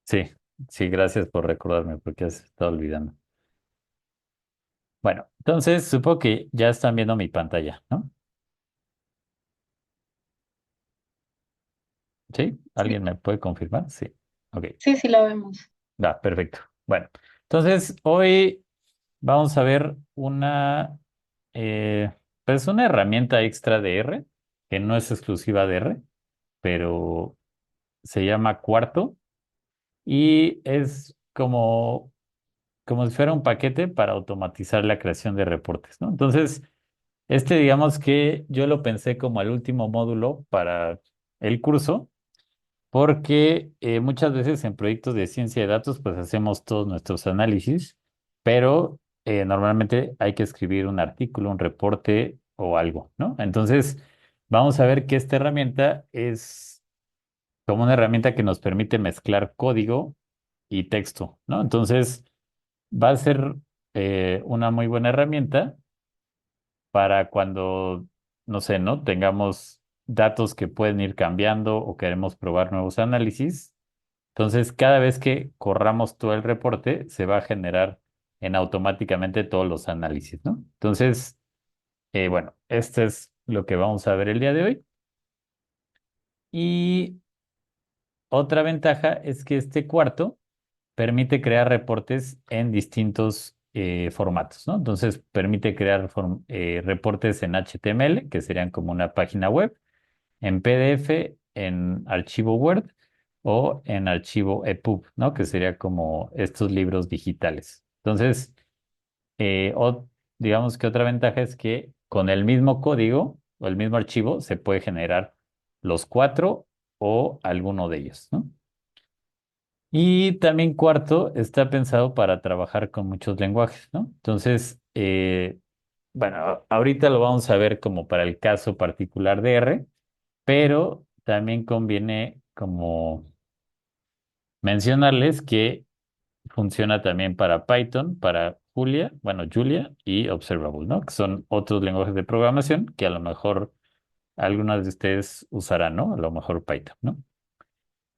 Sí, sí, gracias por recordarme porque se estaba olvidando. Bueno, entonces supongo que ya están viendo mi pantalla, ¿no? ¿Sí? Sí, ¿Alguien me puede confirmar? Sí. Ok, sí, sí la vemos. va, perfecto. Bueno, entonces hoy vamos a ver eh, pues una herramienta extra de R, que no es exclusiva de R, pero se llama Cuarto y es como si fuera un paquete para automatizar la creación de reportes, ¿no? Entonces, digamos que yo lo pensé como el último módulo para el curso, porque muchas veces en proyectos de ciencia de datos, pues hacemos todos nuestros análisis, pero normalmente hay que escribir un artículo, un reporte o algo, ¿no? Entonces, vamos a ver que esta herramienta es como una herramienta que nos permite mezclar código y texto, ¿no? Entonces, va a ser una muy buena herramienta para cuando, no sé, ¿no? Tengamos datos que pueden ir cambiando o queremos probar nuevos análisis. Entonces, cada vez que corramos todo el reporte, se va a generar en automáticamente todos los análisis, ¿no? Entonces, bueno, esto es lo que vamos a ver el día de hoy. Y otra ventaja es que este cuarto permite crear reportes en distintos formatos, ¿no? Entonces, permite crear reportes en HTML, que serían como una página web, en PDF, en archivo Word o en archivo EPUB, ¿no? Que sería como estos libros digitales. Entonces, digamos que otra ventaja es que con el mismo código o el mismo archivo se puede generar los cuatro o alguno de ellos, ¿no? Y también cuarto, está pensado para trabajar con muchos lenguajes, ¿no? Entonces, bueno, ahorita lo vamos a ver como para el caso particular de R, pero también conviene como mencionarles que funciona también para Python, para Julia, bueno, Julia y Observable, ¿no? Que son otros lenguajes de programación que a lo mejor algunas de ustedes usarán, ¿no? A lo mejor Python, ¿no?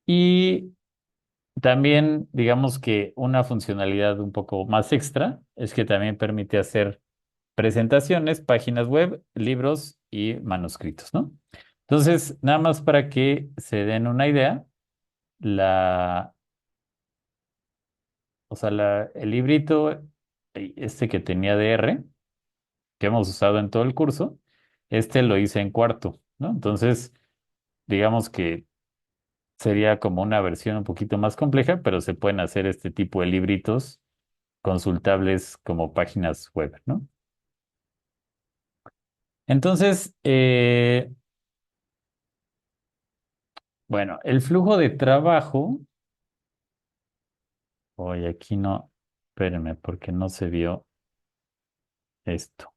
Y también, digamos que una funcionalidad un poco más extra es que también permite hacer presentaciones, páginas web, libros y manuscritos, ¿no? Entonces, nada más para que se den una idea, la, el librito, que tenía de R, que hemos usado en todo el curso, lo hice en cuarto, ¿no? Entonces, digamos que sería como una versión un poquito más compleja, pero se pueden hacer este tipo de libritos consultables como páginas web, ¿no? Entonces, bueno, el flujo de trabajo, hoy aquí no, espérenme, porque no se vio esto.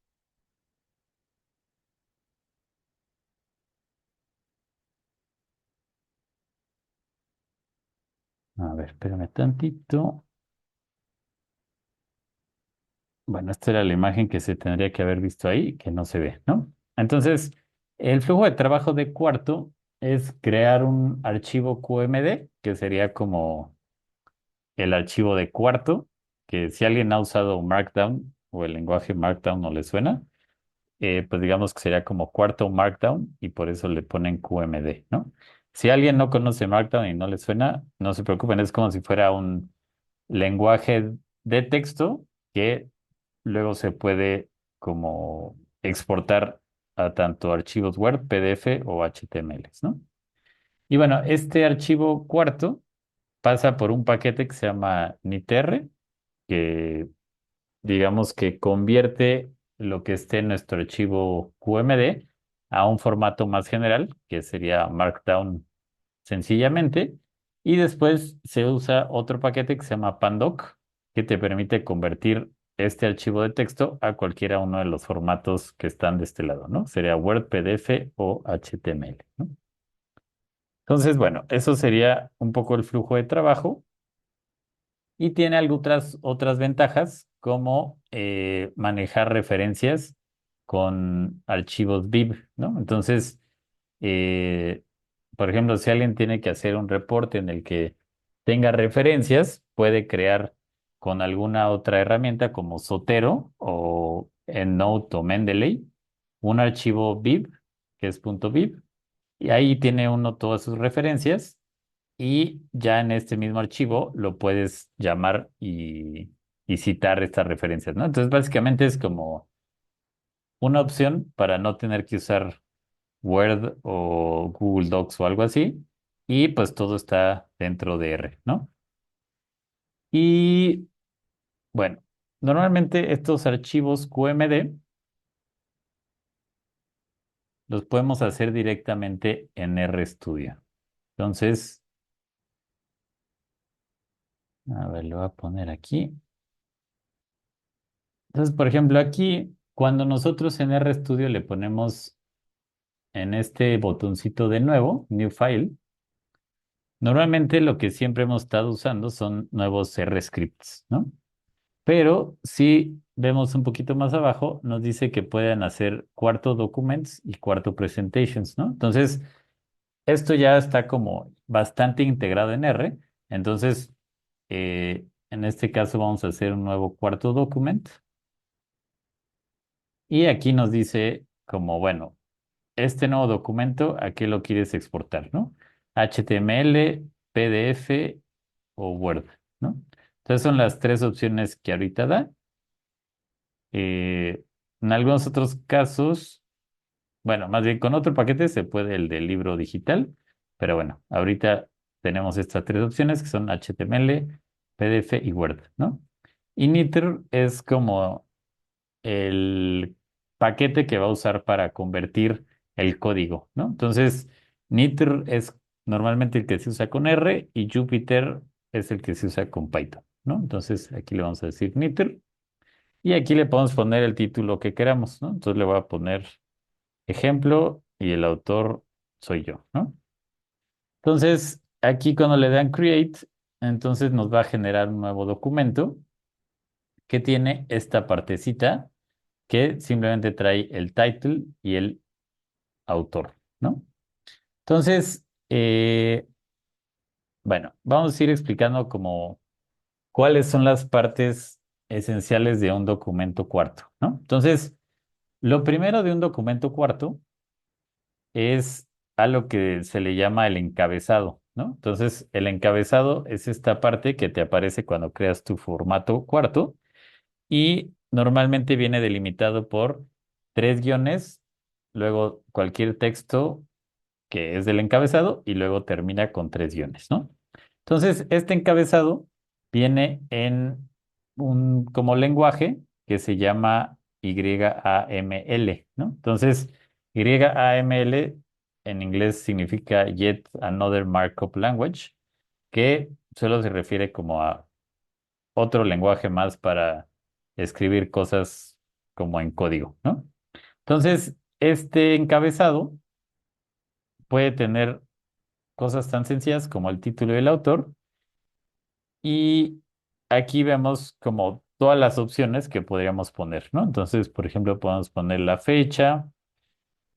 A ver, espérame tantito. Bueno, esta era la imagen que se tendría que haber visto ahí, que no se ve, ¿no? Entonces, el flujo de trabajo de cuarto es crear un archivo QMD, que sería como el archivo de cuarto, que si alguien ha usado Markdown o el lenguaje Markdown no le suena, pues digamos que sería como cuarto Markdown y por eso le ponen QMD, ¿no? Si alguien no conoce Markdown y no le suena, no se preocupen, es como si fuera un lenguaje de texto que luego se puede como exportar a tanto archivos Word, PDF o HTML, ¿no? Y bueno, este archivo cuarto pasa por un paquete que se llama NITR, que digamos que convierte lo que esté en nuestro archivo QMD a un formato más general, que sería Markdown sencillamente, y después se usa otro paquete que se llama Pandoc, que te permite convertir este archivo de texto a cualquiera uno de los formatos que están de este lado, ¿no? Sería Word, PDF o HTML, ¿no? Entonces, bueno, eso sería un poco el flujo de trabajo. Y tiene algunas otras ventajas, como manejar referencias con archivos BIB, ¿no? Entonces, eh, por ejemplo, si alguien tiene que hacer un reporte en el que tenga referencias, puede crear con alguna otra herramienta como Zotero o EndNote o Mendeley un archivo .bib, que es .bib, y ahí tiene uno todas sus referencias y ya en este mismo archivo lo puedes llamar y citar estas referencias, ¿no? Entonces básicamente es como una opción para no tener que usar Word o Google Docs o algo así. Y pues todo está dentro de R, ¿no? Y bueno, normalmente estos archivos QMD los podemos hacer directamente en RStudio. Entonces, a ver, lo voy a poner aquí. Entonces, por ejemplo, aquí, cuando nosotros en RStudio le ponemos en este botoncito de nuevo, New File, normalmente lo que siempre hemos estado usando son nuevos R scripts, ¿no? Pero si vemos un poquito más abajo, nos dice que pueden hacer cuarto documents y cuarto presentations, ¿no? Entonces, esto ya está como bastante integrado en R. Entonces, en este caso vamos a hacer un nuevo cuarto document. Y aquí nos dice como, bueno, este nuevo documento, ¿a qué lo quieres exportar, no? HTML, PDF o Word, ¿no? Entonces son las tres opciones que ahorita da. En algunos otros casos, bueno, más bien con otro paquete se puede el del libro digital, pero bueno, ahorita tenemos estas tres opciones que son HTML, PDF y Word, ¿no? Y Knitr es como el paquete que va a usar para convertir el código, ¿no? Entonces, Knitr es normalmente el que se usa con R y Jupyter es el que se usa con Python, ¿no? Entonces, aquí le vamos a decir Knitr y aquí le podemos poner el título que queramos, ¿no? Entonces le voy a poner ejemplo y el autor soy yo, ¿no? Entonces, aquí cuando le dan create, entonces nos va a generar un nuevo documento que tiene esta partecita que simplemente trae el title y el autor, ¿no? Entonces, bueno, vamos a ir explicando como cuáles son las partes esenciales de un documento cuarto, ¿no? Entonces, lo primero de un documento cuarto es a lo que se le llama el encabezado, ¿no? Entonces, el encabezado es esta parte que te aparece cuando creas tu formato cuarto y normalmente viene delimitado por tres guiones, luego cualquier texto que es del encabezado y luego termina con tres guiones, ¿no? Entonces, este encabezado viene en un como lenguaje que se llama YAML, ¿no? Entonces, YAML en inglés significa Yet Another Markup Language, que solo se refiere como a otro lenguaje más para escribir cosas como en código, ¿no? Entonces, este encabezado puede tener cosas tan sencillas como el título y el autor, y aquí vemos como todas las opciones que podríamos poner, ¿no? Entonces, por ejemplo, podemos poner la fecha,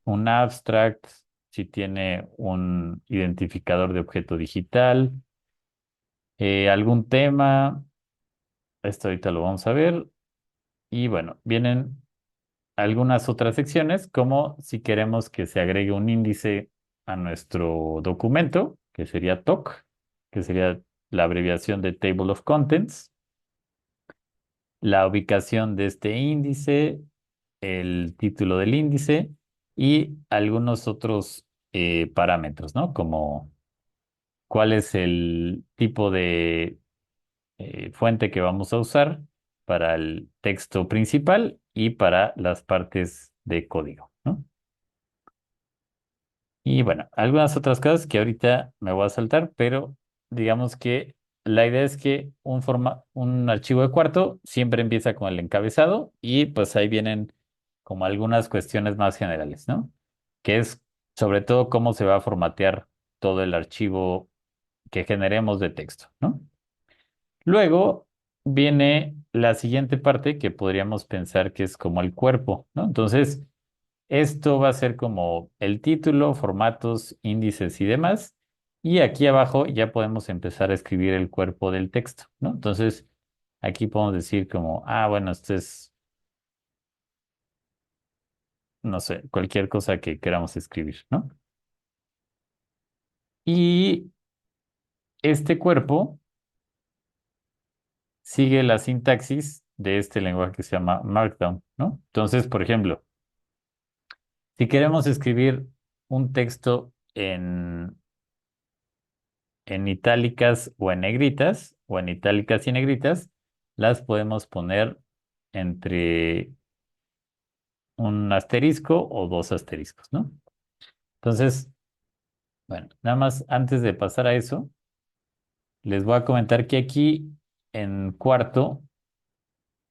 un abstract, si tiene un identificador de objeto digital, algún tema, esto ahorita lo vamos a ver, y bueno, vienen algunas otras secciones, como si queremos que se agregue un índice a nuestro documento, que sería TOC, que sería la abreviación de Table of Contents, la ubicación de este índice, el título del índice y algunos otros parámetros, ¿no? Como cuál es el tipo de fuente que vamos a usar para el texto principal y para las partes de código, ¿no? Y bueno, algunas otras cosas que ahorita me voy a saltar, pero digamos que la idea es que un archivo de cuarto siempre empieza con el encabezado y pues ahí vienen como algunas cuestiones más generales, ¿no? Que es sobre todo cómo se va a formatear todo el archivo que generemos de texto, ¿no? Luego viene la siguiente parte que podríamos pensar que es como el cuerpo, ¿no? Entonces, esto va a ser como el título, formatos, índices y demás. Y aquí abajo ya podemos empezar a escribir el cuerpo del texto, ¿no? Entonces, aquí podemos decir como, ah, bueno, esto es, no sé, cualquier cosa que queramos escribir, ¿no? Y este cuerpo sigue la sintaxis de este lenguaje que se llama Markdown, ¿no? Entonces, por ejemplo, si queremos escribir un texto en itálicas o en negritas, o en itálicas y negritas, las podemos poner entre un asterisco o dos asteriscos, ¿no? Entonces, bueno, nada más antes de pasar a eso, les voy a comentar que aquí en cuarto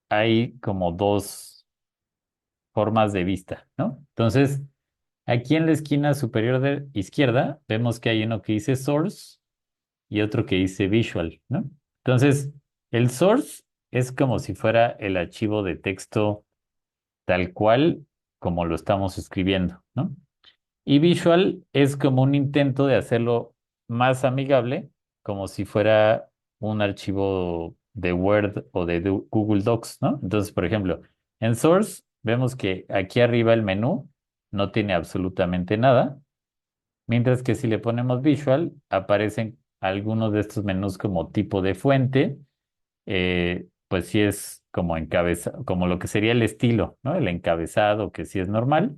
hay como dos formas de vista, ¿no? Entonces, aquí en la esquina superior de izquierda vemos que hay uno que dice source y otro que dice visual, ¿no? Entonces, el source es como si fuera el archivo de texto tal cual como lo estamos escribiendo, ¿no? Y visual es como un intento de hacerlo más amigable, como si fuera un archivo de Word o de Google Docs, ¿no? Entonces, por ejemplo, en Source vemos que aquí arriba el menú no tiene absolutamente nada, mientras que si le ponemos Visual, aparecen algunos de estos menús como tipo de fuente, pues sí es como como lo que sería el estilo, ¿no? El encabezado, que sí es normal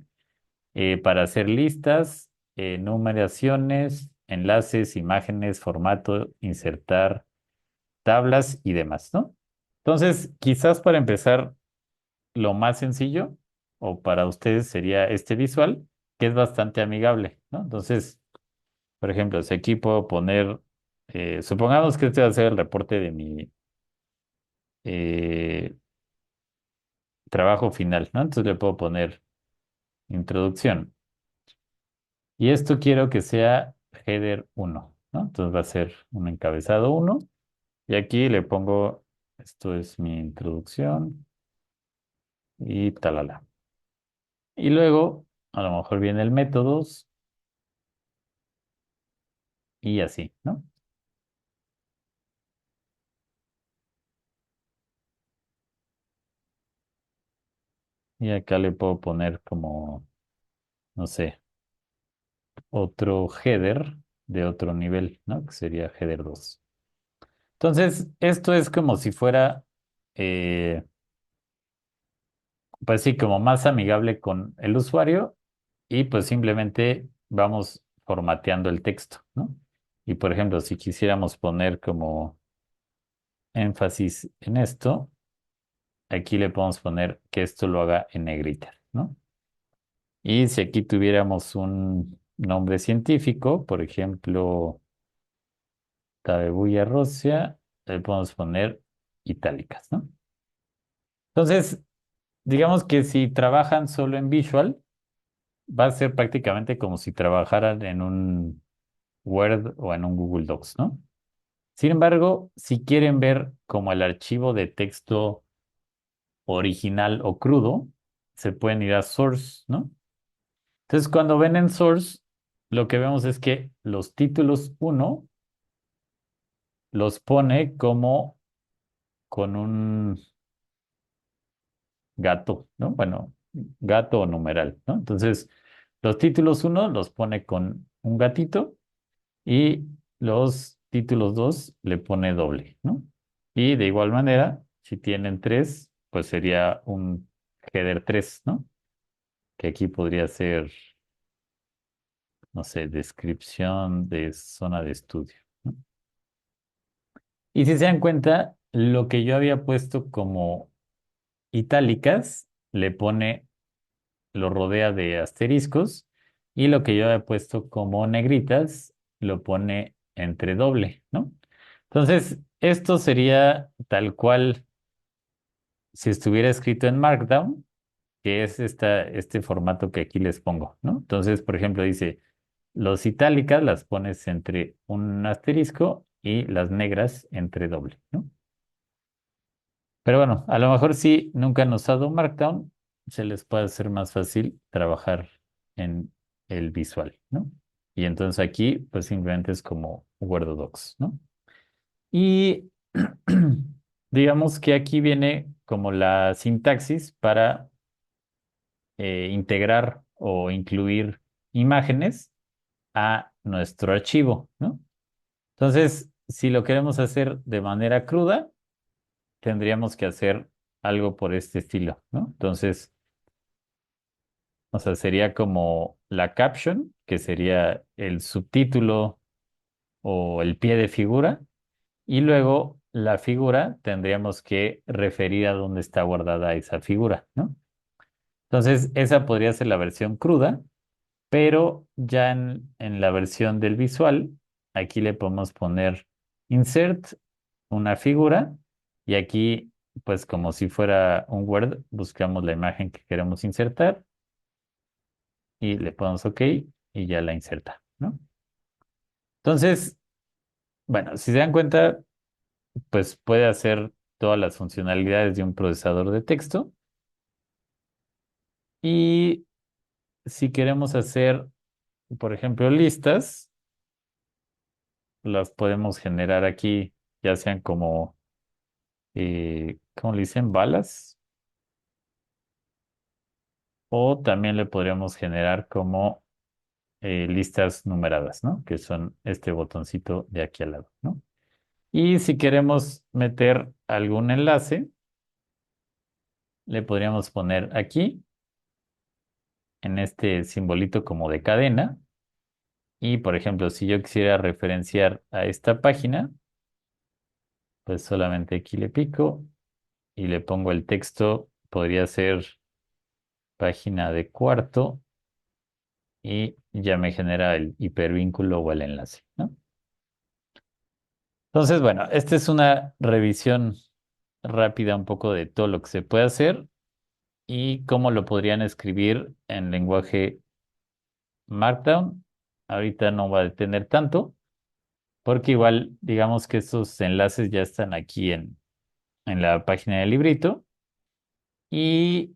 para hacer listas, numeraciones, enlaces, imágenes, formato, insertar tablas y demás, ¿no? Entonces, quizás para empezar, lo más sencillo o para ustedes sería este visual, que es bastante amigable, ¿no? Entonces, por ejemplo, si aquí puedo poner, supongamos que este va a ser el reporte de mi eh, trabajo final, ¿no? Entonces le puedo poner introducción. Y esto quiero que sea header uno, ¿no? Entonces va a ser un encabezado uno. Y aquí le pongo, esto es mi introducción y talala. Y luego, a lo mejor viene el métodos y así, ¿no? Y acá le puedo poner como, no sé, otro header de otro nivel, ¿no? Que sería header 2. Entonces, esto es como si fuera, eh, pues sí, como más amigable con el usuario y pues simplemente vamos formateando el texto, ¿no? Y por ejemplo, si quisiéramos poner como énfasis en esto, aquí le podemos poner que esto lo haga en negrita, ¿no? Y si aquí tuviéramos un nombre científico, por ejemplo, Tabebuia rossea, le podemos poner itálicas, ¿no? Entonces, digamos que si trabajan solo en Visual, va a ser prácticamente como si trabajaran en un Word o en un Google Docs, ¿no? Sin embargo, si quieren ver como el archivo de texto original o crudo, se pueden ir a Source, ¿no? Entonces, cuando ven en Source, lo que vemos es que los títulos uno los pone como con un gato, ¿no? Bueno, gato o numeral, ¿no? Entonces, los títulos uno los pone con un gatito y los títulos 2 le pone doble, ¿no? Y de igual manera, si tienen 3 pues sería un header 3, ¿no? Que aquí podría ser, no sé, descripción de zona de estudio, ¿no? Y si se dan cuenta, lo que yo había puesto como itálicas, le pone, lo rodea de asteriscos, y lo que yo había puesto como negritas, lo pone entre doble, ¿no? Entonces, esto sería tal cual si estuviera escrito en Markdown, que es este formato que aquí les pongo, ¿no? Entonces, por ejemplo, dice, los itálicas las pones entre un asterisco y las negras entre doble, ¿no? Pero bueno, a lo mejor si nunca han usado Markdown, se les puede hacer más fácil trabajar en el visual, ¿no? y entonces aquí pues simplemente es como Word o Docs, ¿no? Y digamos que aquí viene como la sintaxis para integrar o incluir imágenes a nuestro archivo, ¿no? Entonces, si lo queremos hacer de manera cruda, tendríamos que hacer algo por este estilo, ¿no? Entonces, o sea, sería como la caption, que sería el subtítulo o el pie de figura, y luego la figura tendríamos que referir a dónde está guardada esa figura, ¿no? Entonces, esa podría ser la versión cruda, pero ya en la versión del visual, aquí le podemos poner insert una figura y aquí, pues como si fuera un Word, buscamos la imagen que queremos insertar y le ponemos OK y ya la inserta, ¿no? Entonces, bueno, si se dan cuenta, pues puede hacer todas las funcionalidades de un procesador de texto y si queremos hacer, por ejemplo, listas, las podemos generar aquí, ya sean como, ¿cómo le dicen? Balas, o también le podríamos generar como listas numeradas, ¿no? Que son este botoncito de aquí al lado, ¿no? Y si queremos meter algún enlace, le podríamos poner aquí, en este simbolito como de cadena. Y por ejemplo, si yo quisiera referenciar a esta página, pues solamente aquí le pico y le pongo el texto, podría ser página de cuarto y ya me genera el hipervínculo o el enlace, ¿no? Entonces, bueno, esta es una revisión rápida un poco de todo lo que se puede hacer y cómo lo podrían escribir en lenguaje Markdown. Ahorita no va a detener tanto, porque igual digamos que estos enlaces ya están aquí en la página del librito. Y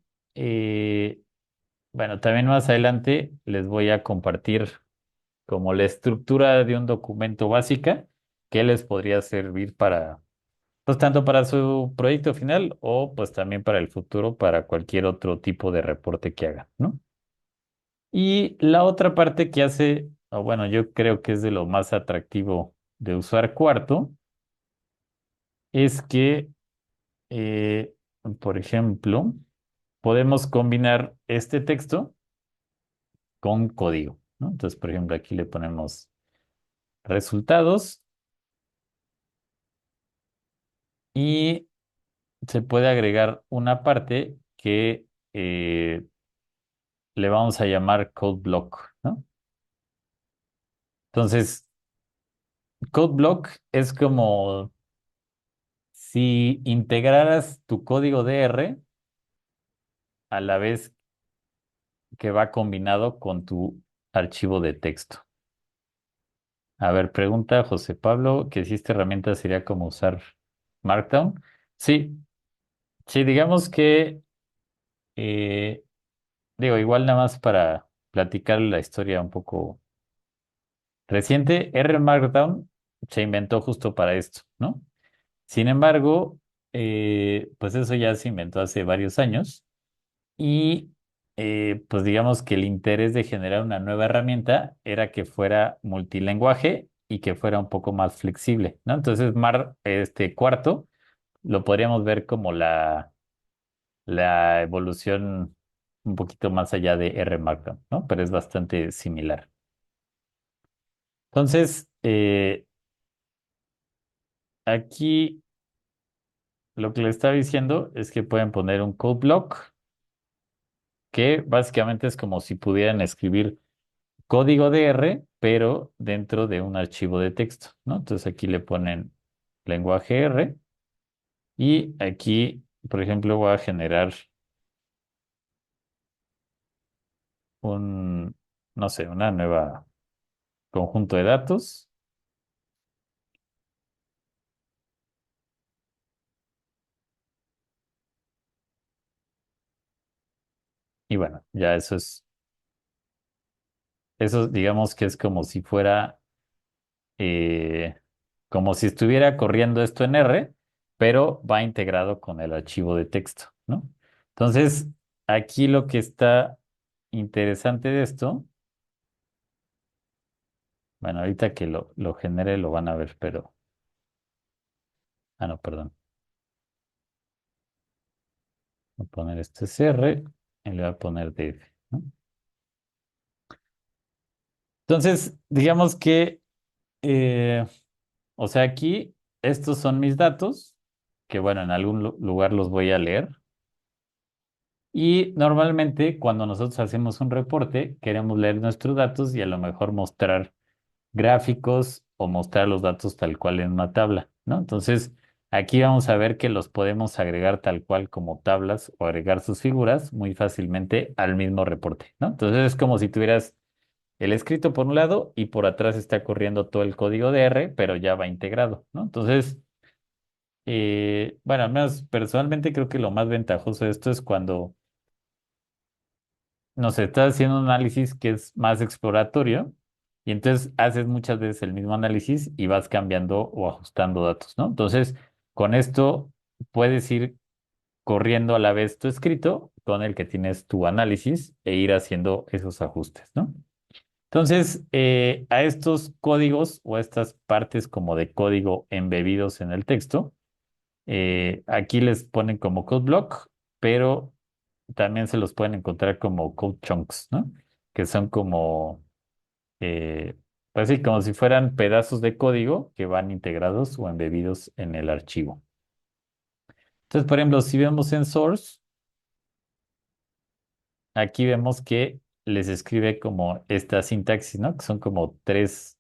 bueno, también más adelante les voy a compartir como la estructura de un documento básica que les podría servir para, pues tanto para su proyecto final o pues también para el futuro, para cualquier otro tipo de reporte que hagan, ¿no? Y la otra parte que hace, o bueno, yo creo que es de lo más atractivo de usar Cuarto, es que, eh, por ejemplo, podemos combinar este texto con código, ¿no? Entonces, por ejemplo, aquí le ponemos resultados y se puede agregar una parte que le vamos a llamar code block, ¿no? Entonces, code block es como si integraras tu código DR a la vez que va combinado con tu archivo de texto. A ver, pregunta José Pablo, que si esta herramienta sería como usar Markdown. Sí, sí, digamos que, eh, digo, igual nada más para platicar la historia un poco reciente, R Markdown se inventó justo para esto, ¿no? Sin embargo, pues eso ya se inventó hace varios años y pues digamos que el interés de generar una nueva herramienta era que fuera multilingüe y que fuera un poco más flexible, ¿no? Entonces, este cuarto lo podríamos ver como la evolución un poquito más allá de R Markdown, ¿no? Pero es bastante similar. Entonces, aquí lo que le estaba diciendo es que pueden poner un code block que básicamente es como si pudieran escribir código de R, pero dentro de un archivo de texto, ¿no? Entonces aquí le ponen lenguaje R y aquí, por ejemplo, voy a generar un, no sé, una nueva conjunto de datos y bueno, ya eso es eso digamos que es como si fuera, eh, como si estuviera corriendo esto en R, pero va integrado con el archivo de texto, ¿no? Entonces, aquí lo que está interesante de esto, bueno, ahorita que lo genere lo van a ver, pero, no, perdón, voy a poner este es R y le voy a poner DF, ¿no? Entonces, digamos que, eh, o sea, aquí estos son mis datos, que bueno, en algún lugar los voy a leer. Y normalmente cuando nosotros hacemos un reporte, queremos leer nuestros datos y a lo mejor mostrar gráficos o mostrar los datos tal cual en una tabla, ¿no? Entonces, aquí vamos a ver que los podemos agregar tal cual como tablas o agregar sus figuras muy fácilmente al mismo reporte, ¿no? Entonces es como si tuvieras el escrito por un lado y por atrás está corriendo todo el código de R, pero ya va integrado, ¿no? Entonces, bueno, al menos personalmente creo que lo más ventajoso de esto es cuando no sé, estás haciendo un análisis que es más exploratorio y entonces haces muchas veces el mismo análisis y vas cambiando o ajustando datos, ¿no? Entonces, con esto puedes ir corriendo a la vez tu escrito con el que tienes tu análisis e ir haciendo esos ajustes, ¿no? Entonces, a estos códigos o a estas partes como de código embebidos en el texto, aquí les ponen como code block, pero también se los pueden encontrar como code chunks, ¿no? Que son como, eh, pues sí, como si fueran pedazos de código que van integrados o embebidos en el archivo. Entonces, por ejemplo, si vemos en source, aquí vemos que les escribe como esta sintaxis, ¿no? Que son como tres,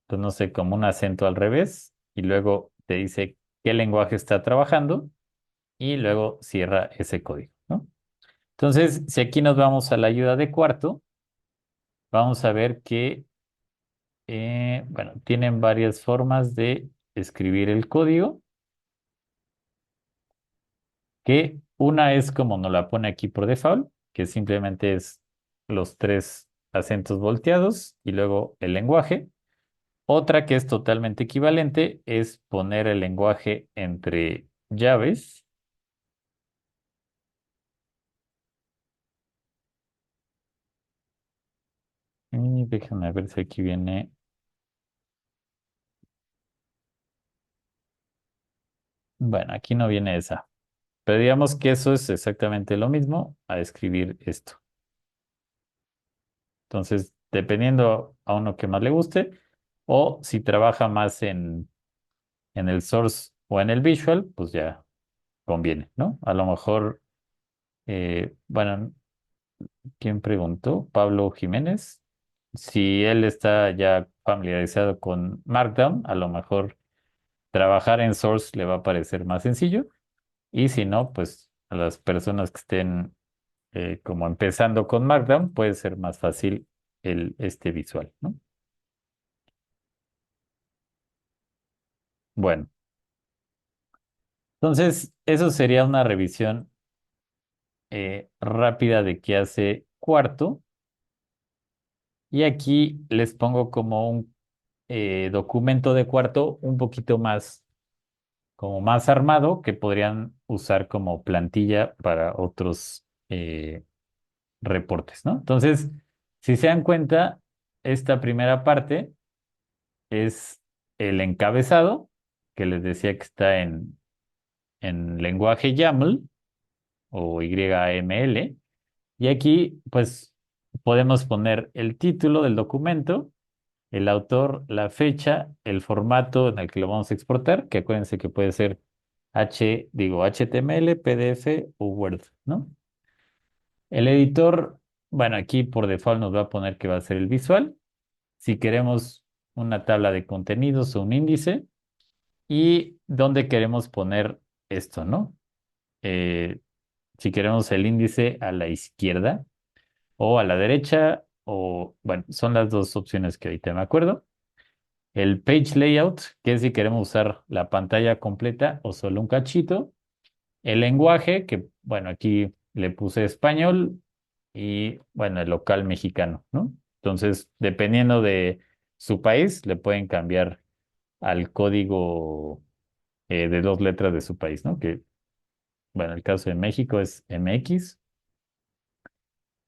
pues no sé, como un acento al revés, y luego te dice qué lenguaje está trabajando y luego cierra ese código, ¿no? Entonces, si aquí nos vamos a la ayuda de cuarto, vamos a ver que, bueno, tienen varias formas de escribir el código, que una es como nos la pone aquí por default, que simplemente es los tres acentos volteados y luego el lenguaje. Otra que es totalmente equivalente es poner el lenguaje entre llaves. Y déjame ver si aquí viene. Bueno, aquí no viene esa. Pero digamos que eso es exactamente lo mismo a escribir esto. Entonces, dependiendo a uno que más le guste, o si trabaja más en el source o en el visual, pues ya conviene, ¿no? A lo mejor, bueno, ¿quién preguntó? Pablo Jiménez. Si él está ya familiarizado con Markdown, a lo mejor trabajar en source le va a parecer más sencillo. Y si no, pues a las personas que estén como empezando con Markdown, puede ser más fácil este visual, ¿no? Bueno, entonces eso sería una revisión rápida de qué hace Cuarto. Y aquí les pongo como un documento de Cuarto un poquito más, como más armado, que podrían usar como plantilla para otros reportes, ¿no? Entonces, si se dan cuenta, esta primera parte es el encabezado, que les decía que está en lenguaje YAML o YAML. Y aquí, pues, podemos poner el título del documento, el autor, la fecha, el formato en el que lo vamos a exportar, que acuérdense que puede ser HTML, PDF o Word, ¿no? El editor, bueno, aquí por default nos va a poner que va a ser el visual. Si queremos una tabla de contenidos o un índice, y dónde queremos poner esto, ¿no? Eh, si queremos el índice a la izquierda o a la derecha, o bueno, son las dos opciones que ahorita me acuerdo. El page layout, que es si queremos usar la pantalla completa o solo un cachito. El lenguaje, que bueno, aquí le puse español, y, bueno, el local mexicano, ¿no? Entonces, dependiendo de su país, le pueden cambiar al código de dos letras de su país, ¿no? Que, bueno, el caso de México es MX.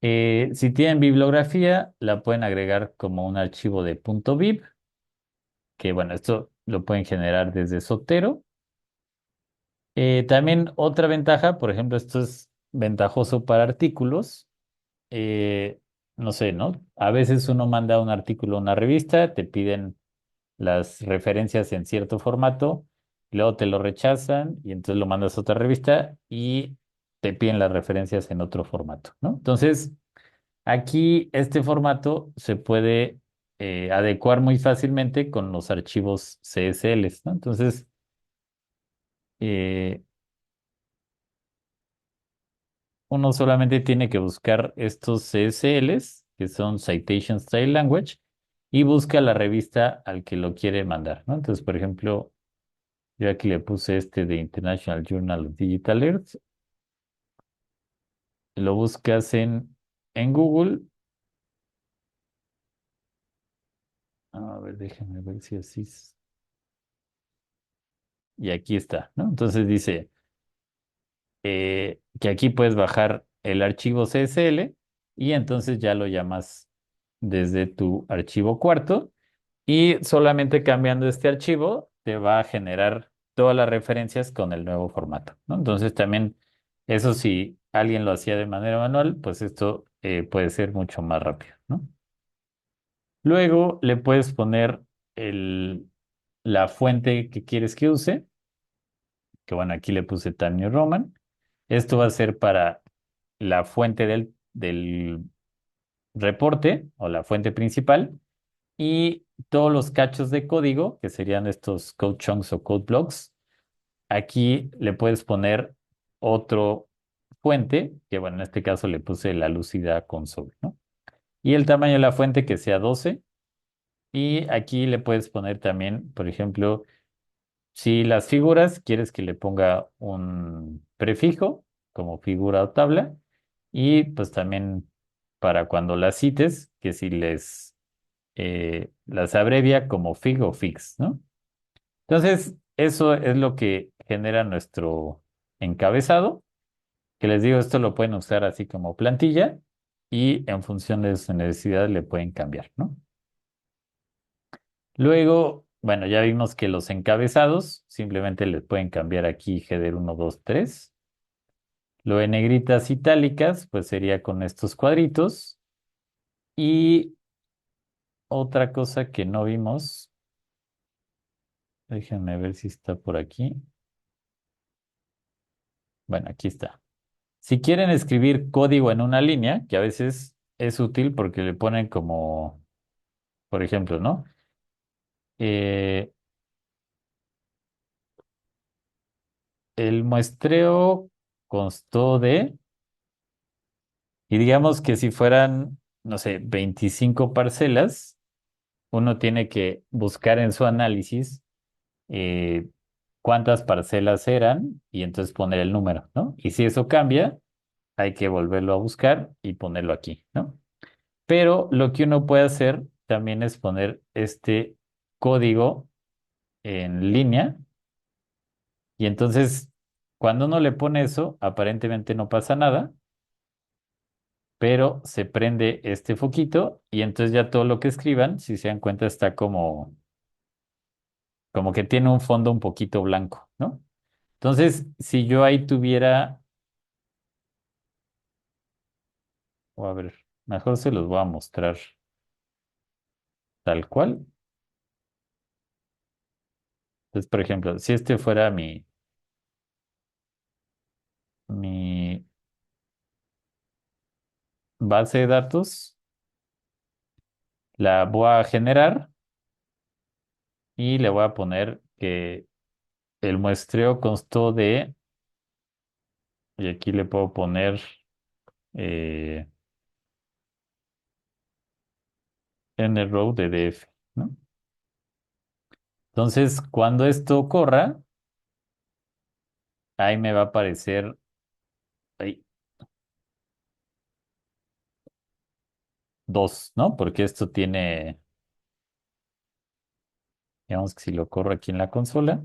Si tienen bibliografía, la pueden agregar como un archivo de .bib, que, bueno, esto lo pueden generar desde Zotero. También otra ventaja, por ejemplo, esto es ventajoso para artículos. eh, no sé, ¿no? A veces uno manda un artículo a una revista, te piden las referencias en cierto formato, luego te lo rechazan y entonces lo mandas a otra revista y te piden las referencias en otro formato, ¿no? Entonces, aquí este formato se puede adecuar muy fácilmente con los archivos CSLs, ¿no? Entonces, eh, uno solamente tiene que buscar estos CSLs, que son Citation Style Language, y busca la revista al que lo quiere mandar, ¿no? Entonces, por ejemplo, yo aquí le puse este de International Journal of Digital Earth, lo buscas en Google, a ver, déjame ver si así, y aquí está, ¿no? Entonces dice que aquí puedes bajar el archivo CSL y entonces ya lo llamas desde tu archivo cuarto. Y solamente cambiando este archivo te va a generar todas las referencias con el nuevo formato, ¿no? Entonces también eso si alguien lo hacía de manera manual, pues esto puede ser mucho más rápido, ¿no? Luego le puedes poner la fuente que quieres que use, que bueno, aquí le puse Time New Roman. Esto va a ser para la fuente del reporte o la fuente principal. Y todos los cachos de código, que serían estos code chunks o code blocks, aquí le puedes poner otro fuente, que bueno, en este caso le puse la Lucida Console, ¿no? Y el tamaño de la fuente que sea 12. Y aquí le puedes poner también, por ejemplo, si las figuras quieres que le ponga un prefijo, como figura o tabla, y pues también para cuando las cites, que si las abrevia como fig o fix, ¿no? Entonces, eso es lo que genera nuestro encabezado, que les digo, esto lo pueden usar así como plantilla y en función de su necesidad le pueden cambiar, ¿no? Luego, bueno, ya vimos que los encabezados simplemente les pueden cambiar aquí header 1, 2, 3. Lo de negritas itálicas, pues sería con estos cuadritos. Y otra cosa que no vimos, déjenme ver si está por aquí. Bueno, aquí está. Si quieren escribir código en una línea, que a veces es útil porque le ponen como, por ejemplo, ¿no? Eh, el muestreo constó de, y digamos que si fueran, no sé, 25 parcelas, uno tiene que buscar en su análisis eh, cuántas parcelas eran y entonces poner el número, ¿no? Y si eso cambia, hay que volverlo a buscar y ponerlo aquí, ¿no? Pero lo que uno puede hacer también es poner este código en línea y entonces cuando uno le pone eso, aparentemente no pasa nada, pero se prende este foquito y entonces ya todo lo que escriban, si se dan cuenta, está como que tiene un fondo un poquito blanco, ¿no? Entonces, si yo ahí tuviera, o a ver, mejor se los voy a mostrar tal cual. Entonces, por ejemplo, si este fuera mi base de datos, la voy a generar y le voy a poner que el muestreo constó de, y aquí le puedo poner eh, nrow de df, ¿no? Entonces, cuando esto ocurra, ahí me va a aparecer, ahí, 2, ¿no? Porque esto tiene, digamos que si lo corro aquí en la consola,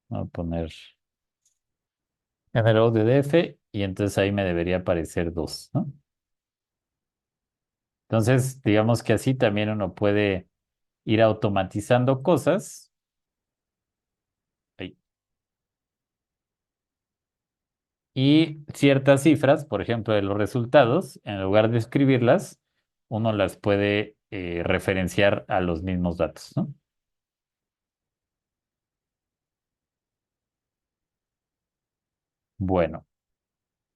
voy a poner en el ODDF y entonces ahí me debería aparecer 2, ¿no? Entonces, digamos que así también uno puede ir automatizando cosas. Ay, y ciertas cifras, por ejemplo, de los resultados, en lugar de escribirlas, uno las puede referenciar a los mismos datos, ¿no? Bueno,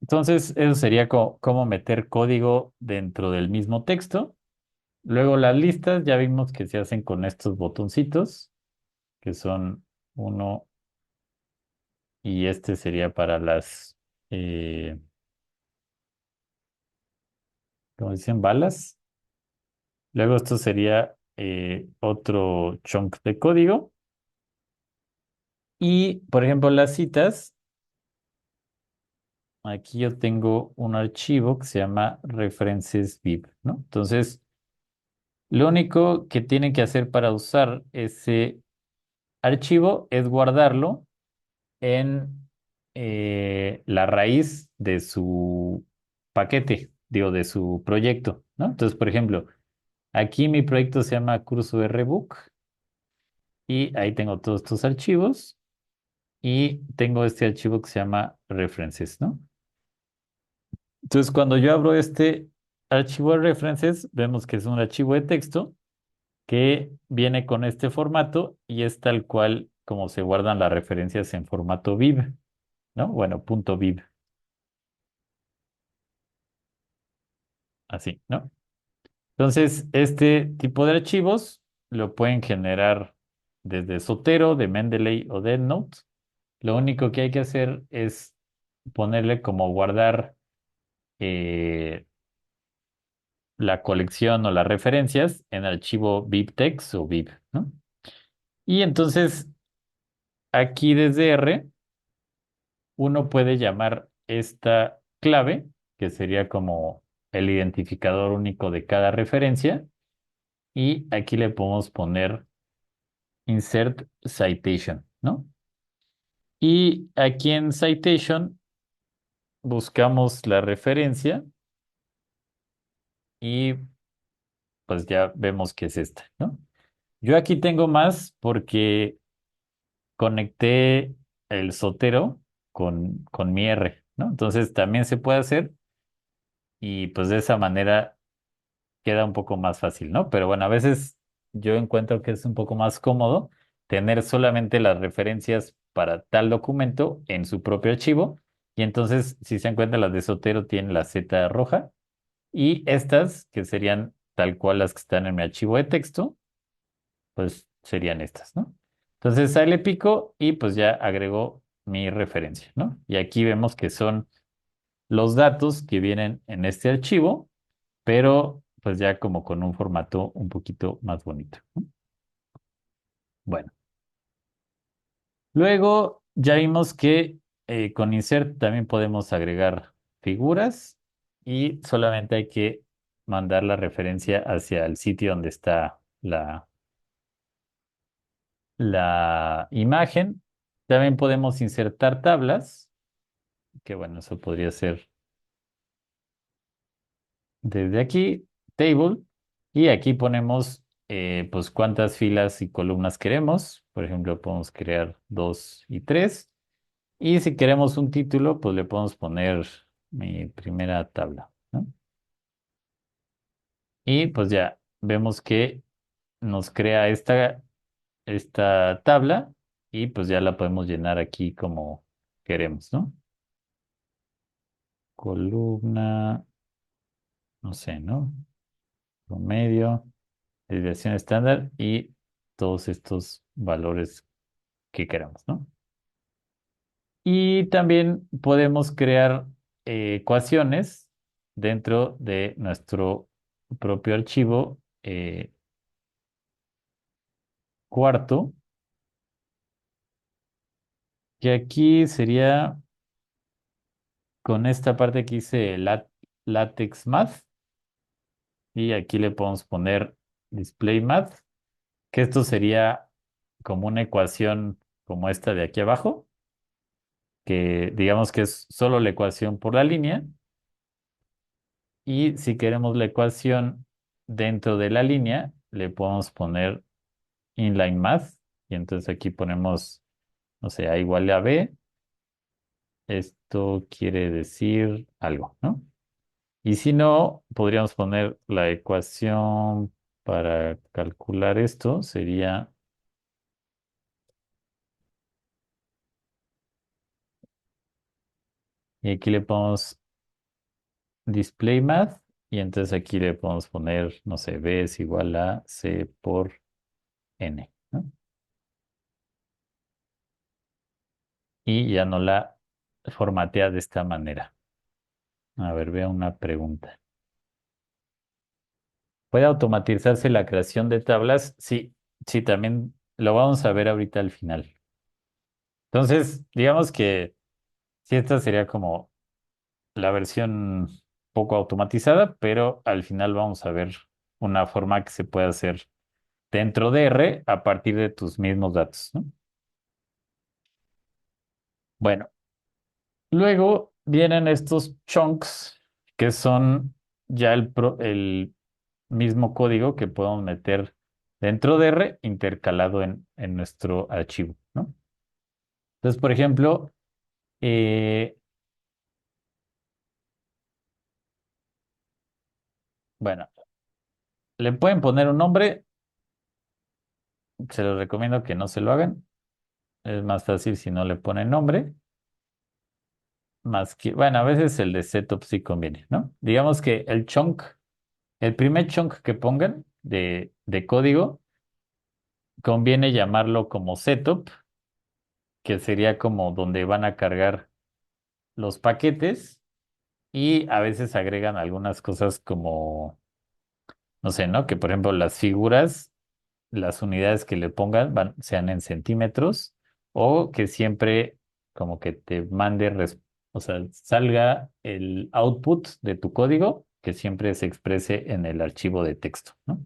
entonces eso sería cómo meter código dentro del mismo texto. Luego las listas ya vimos que se hacen con estos botoncitos, que son uno y este sería para las, eh, ¿cómo dicen? Balas. Luego esto sería otro chunk de código. Y, por ejemplo, las citas, aquí yo tengo un archivo que se llama references.bib, ¿no? Entonces, lo único que tienen que hacer para usar ese archivo es guardarlo en la raíz de su paquete, digo, de su proyecto, ¿no? Entonces, por ejemplo, aquí mi proyecto se llama Curso RBook y ahí tengo todos estos archivos y tengo este archivo que se llama references, ¿no? Entonces, cuando yo abro este archivo de references, vemos que es un archivo de texto que viene con este formato y es tal cual como se guardan las referencias en formato .bib, ¿no? Bueno, punto .bib, así, ¿no? Entonces, este tipo de archivos lo pueden generar desde Zotero, de Mendeley o de EndNote. Lo único que hay que hacer es ponerle como guardar eh, la colección o las referencias en archivo bibtex o bib, ¿no? Y entonces aquí desde R uno puede llamar esta clave, que sería como el identificador único de cada referencia, y aquí le podemos poner insert citation, ¿no? Y aquí en citation buscamos la referencia y pues ya vemos que es esta, ¿no? Yo aquí tengo más porque conecté el Zotero con mi R, ¿no? Entonces también se puede hacer y pues de esa manera queda un poco más fácil, ¿no? Pero bueno, a veces yo encuentro que es un poco más cómodo tener solamente las referencias para tal documento en su propio archivo y entonces si se encuentra las de Zotero tienen la Z roja y estas que serían tal cual las que están en mi archivo de texto pues serían estas, ¿no? Entonces ahí le pico y pues ya agregó mi referencia, ¿no? Y aquí vemos que son los datos que vienen en este archivo, pero pues ya como con un formato un poquito más bonito, ¿no? Bueno, luego ya vimos que con insert también podemos agregar figuras y solamente hay que mandar la referencia hacia el sitio donde está la imagen. También podemos insertar tablas, que bueno, eso podría ser desde aquí, table, y aquí ponemos pues cuántas filas y columnas queremos. Por ejemplo, podemos crear 2 y 3. Y si queremos un título, pues le podemos poner mi primera tabla, ¿no? Y pues ya vemos que nos crea esta tabla y pues ya la podemos llenar aquí como queremos, ¿no? Columna, no sé, ¿no? Promedio, desviación estándar y todos estos valores que queramos, ¿no? Y también podemos crear ecuaciones dentro de nuestro propio archivo cuarto Que aquí sería con esta parte que dice latex math y aquí le podemos poner display math, que esto sería como una ecuación como esta de aquí abajo, que digamos que es solo la ecuación por la línea y si queremos la ecuación dentro de la línea, le podemos poner inline math y entonces aquí ponemos, no sé, A igual a B, esto quiere decir algo, ¿no? Y si no, podríamos poner la ecuación para calcular esto, sería, y aquí le ponemos display math, y entonces aquí le podemos poner, no sé, B es igual a C por N, ¿no? Y ya no la formatea de esta manera. A ver, vea una pregunta. ¿Puede automatizarse la creación de tablas? Sí, sí, también lo vamos a ver ahorita al final. Entonces, digamos que si esta sería como la versión poco automatizada, pero al final vamos a ver una forma que se puede hacer dentro de R a partir de tus mismos datos, ¿no? Bueno, luego vienen estos chunks que son ya el mismo código que podemos meter dentro de R intercalado en nuestro archivo, ¿no? Entonces, por ejemplo, eh, bueno, le pueden poner un nombre, se los recomiendo que no se lo hagan. Es más fácil si no le ponen nombre, más que, bueno, a veces el de setup sí conviene, ¿no? Digamos que el chunk, el primer chunk que pongan de código, conviene llamarlo como setup, que sería como donde van a cargar los paquetes y a veces agregan algunas cosas como, no sé, ¿no? Que por ejemplo las figuras, las unidades que le pongan sean en centímetros o que siempre como que te mande, o sea, salga el output de tu código que siempre se exprese en el archivo de texto, ¿no?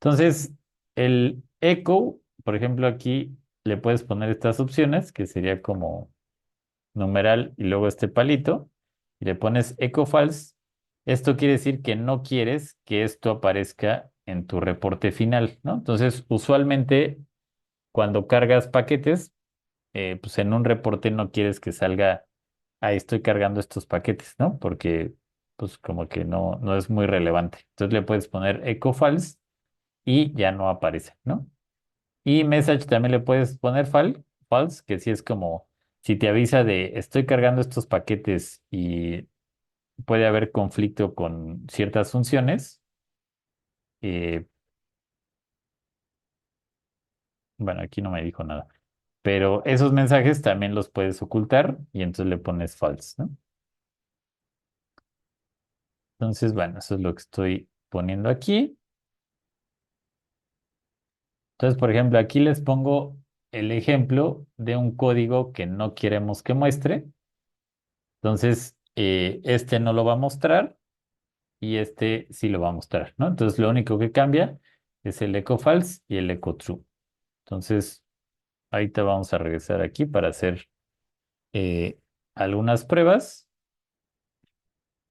Entonces, el echo, por ejemplo, aquí le puedes poner estas opciones que sería como numeral y luego este palito y le pones echo false. Esto quiere decir que no quieres que esto aparezca en tu reporte final, ¿no? Entonces, usualmente cuando cargas paquetes, pues en un reporte no quieres que salga, ahí estoy cargando estos paquetes, ¿no? Porque pues como que no es muy relevante. Entonces le puedes poner echo false y ya no aparece, ¿no? Y message también le puedes poner false, que sí es como si te avisa de estoy cargando estos paquetes y puede haber conflicto con ciertas funciones. eh, bueno, aquí no me dijo nada. Pero esos mensajes también los puedes ocultar y entonces le pones false, ¿no? Entonces, bueno, eso es lo que estoy poniendo aquí. Entonces, por ejemplo, aquí les pongo el ejemplo de un código que no queremos que muestre. Entonces, este no lo va a mostrar y este sí lo va a mostrar, ¿no? Entonces, lo único que cambia es el echo false y el echo true. Entonces, ahorita vamos a regresar aquí para hacer eh, algunas pruebas.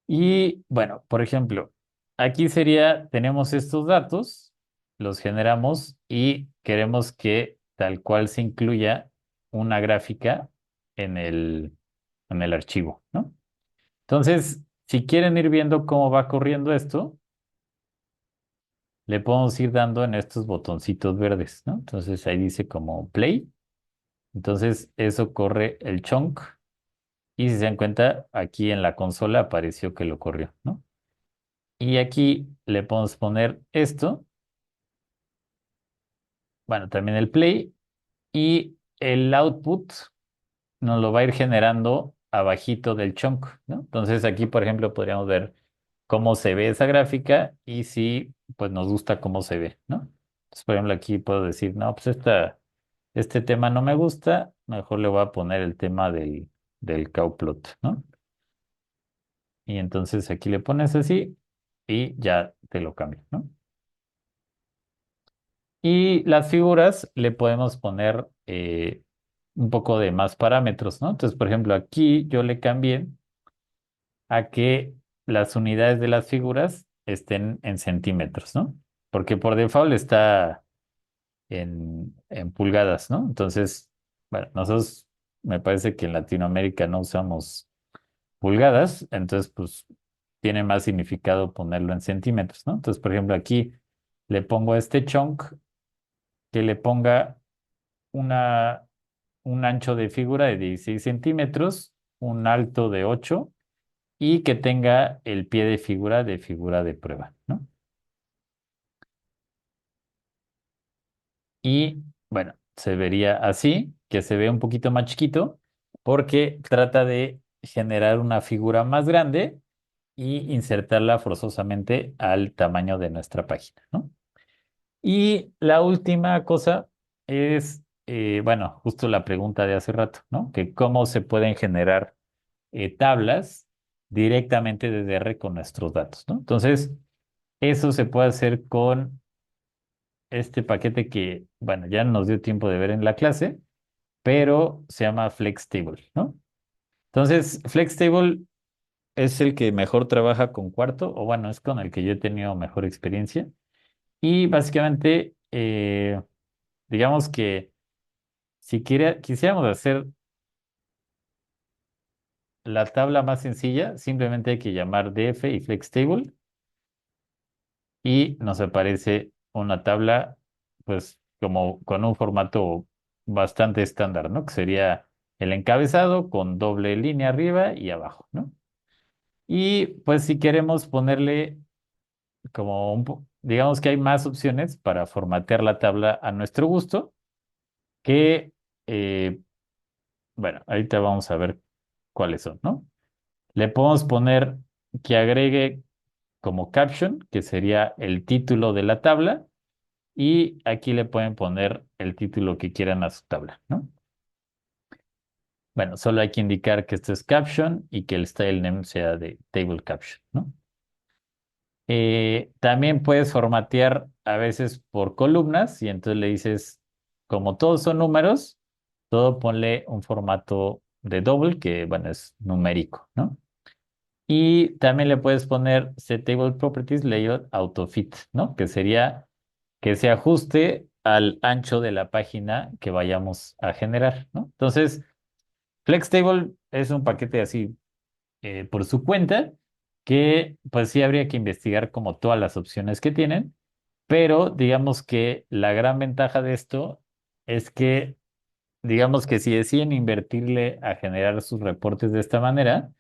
Y bueno, por ejemplo, aquí sería, tenemos estos datos, los generamos y queremos que tal cual se incluya una gráfica en el archivo, ¿no? Entonces, si quieren ir viendo cómo va corriendo esto, le podemos ir dando en estos botoncitos verdes, ¿no? Entonces ahí dice como play. Entonces eso corre el chunk y si se dan cuenta, aquí en la consola apareció que lo corrió, ¿no? Y aquí le podemos poner esto, bueno, también el play y el output nos lo va a ir generando abajito del chunk, ¿no? Entonces aquí, por ejemplo, podríamos ver cómo se ve esa gráfica y si pues nos gusta cómo se ve, ¿no? Entonces, por ejemplo, aquí puedo decir, no, pues este tema no me gusta mejor le voy a poner el tema del cowplot, ¿no? Y entonces aquí le pones así y ya te lo cambia, ¿no? Y las figuras le podemos poner un poco de más parámetros, ¿no? Entonces, por ejemplo, aquí yo le cambié a que las unidades de las figuras estén en centímetros, ¿no? Porque por default está en pulgadas, ¿no? Entonces, bueno, nosotros me parece que en Latinoamérica no usamos pulgadas, entonces pues tiene más significado ponerlo en centímetros, ¿no? Entonces, por ejemplo, aquí le pongo a este chunk que le ponga una, un ancho de figura de 16 centímetros, un alto de 8 y que tenga el pie de figura de prueba, ¿no? Y bueno, se vería así, que se ve un poquito más chiquito, porque trata de generar una figura más grande y insertarla forzosamente al tamaño de nuestra página, ¿no? Y la última cosa es, bueno, justo la pregunta de hace rato, ¿no? Que cómo se pueden generar tablas directamente desde R con nuestros datos, ¿no? Entonces, eso se puede hacer con este paquete que, bueno, ya nos dio tiempo de ver en la clase, pero se llama FlexTable, ¿no? Entonces, FlexTable es el que mejor trabaja con cuarto, o bueno, es con el que yo he tenido mejor experiencia. Y básicamente, digamos que si quisiéramos hacer la tabla más sencilla, simplemente hay que llamar df y FlexTable y nos aparece una tabla, pues, como con un formato bastante estándar, ¿no? Que sería el encabezado con doble línea arriba y abajo, ¿no? Y pues si queremos ponerle como digamos que hay más opciones para formatear la tabla a nuestro gusto, que, eh, bueno, ahorita vamos a ver cuáles son, ¿no? Le podemos poner que agregue como caption, que sería el título de la tabla, y aquí le pueden poner el título que quieran a su tabla, ¿no? Bueno, solo hay que indicar que esto es caption y que el style name sea de table caption, ¿no? También puedes formatear a veces por columnas y entonces le dices, como todos son números, todo ponle un formato de double que, bueno, es numérico, ¿no? Y también le puedes poner set table properties layout autofit, ¿no? Que sería que se ajuste al ancho de la página que vayamos a generar, ¿no? Entonces, FlexTable es un paquete así por su cuenta que pues sí habría que investigar como todas las opciones que tienen, pero digamos que la gran ventaja de esto es que digamos que si deciden invertirle a generar sus reportes de esta manera,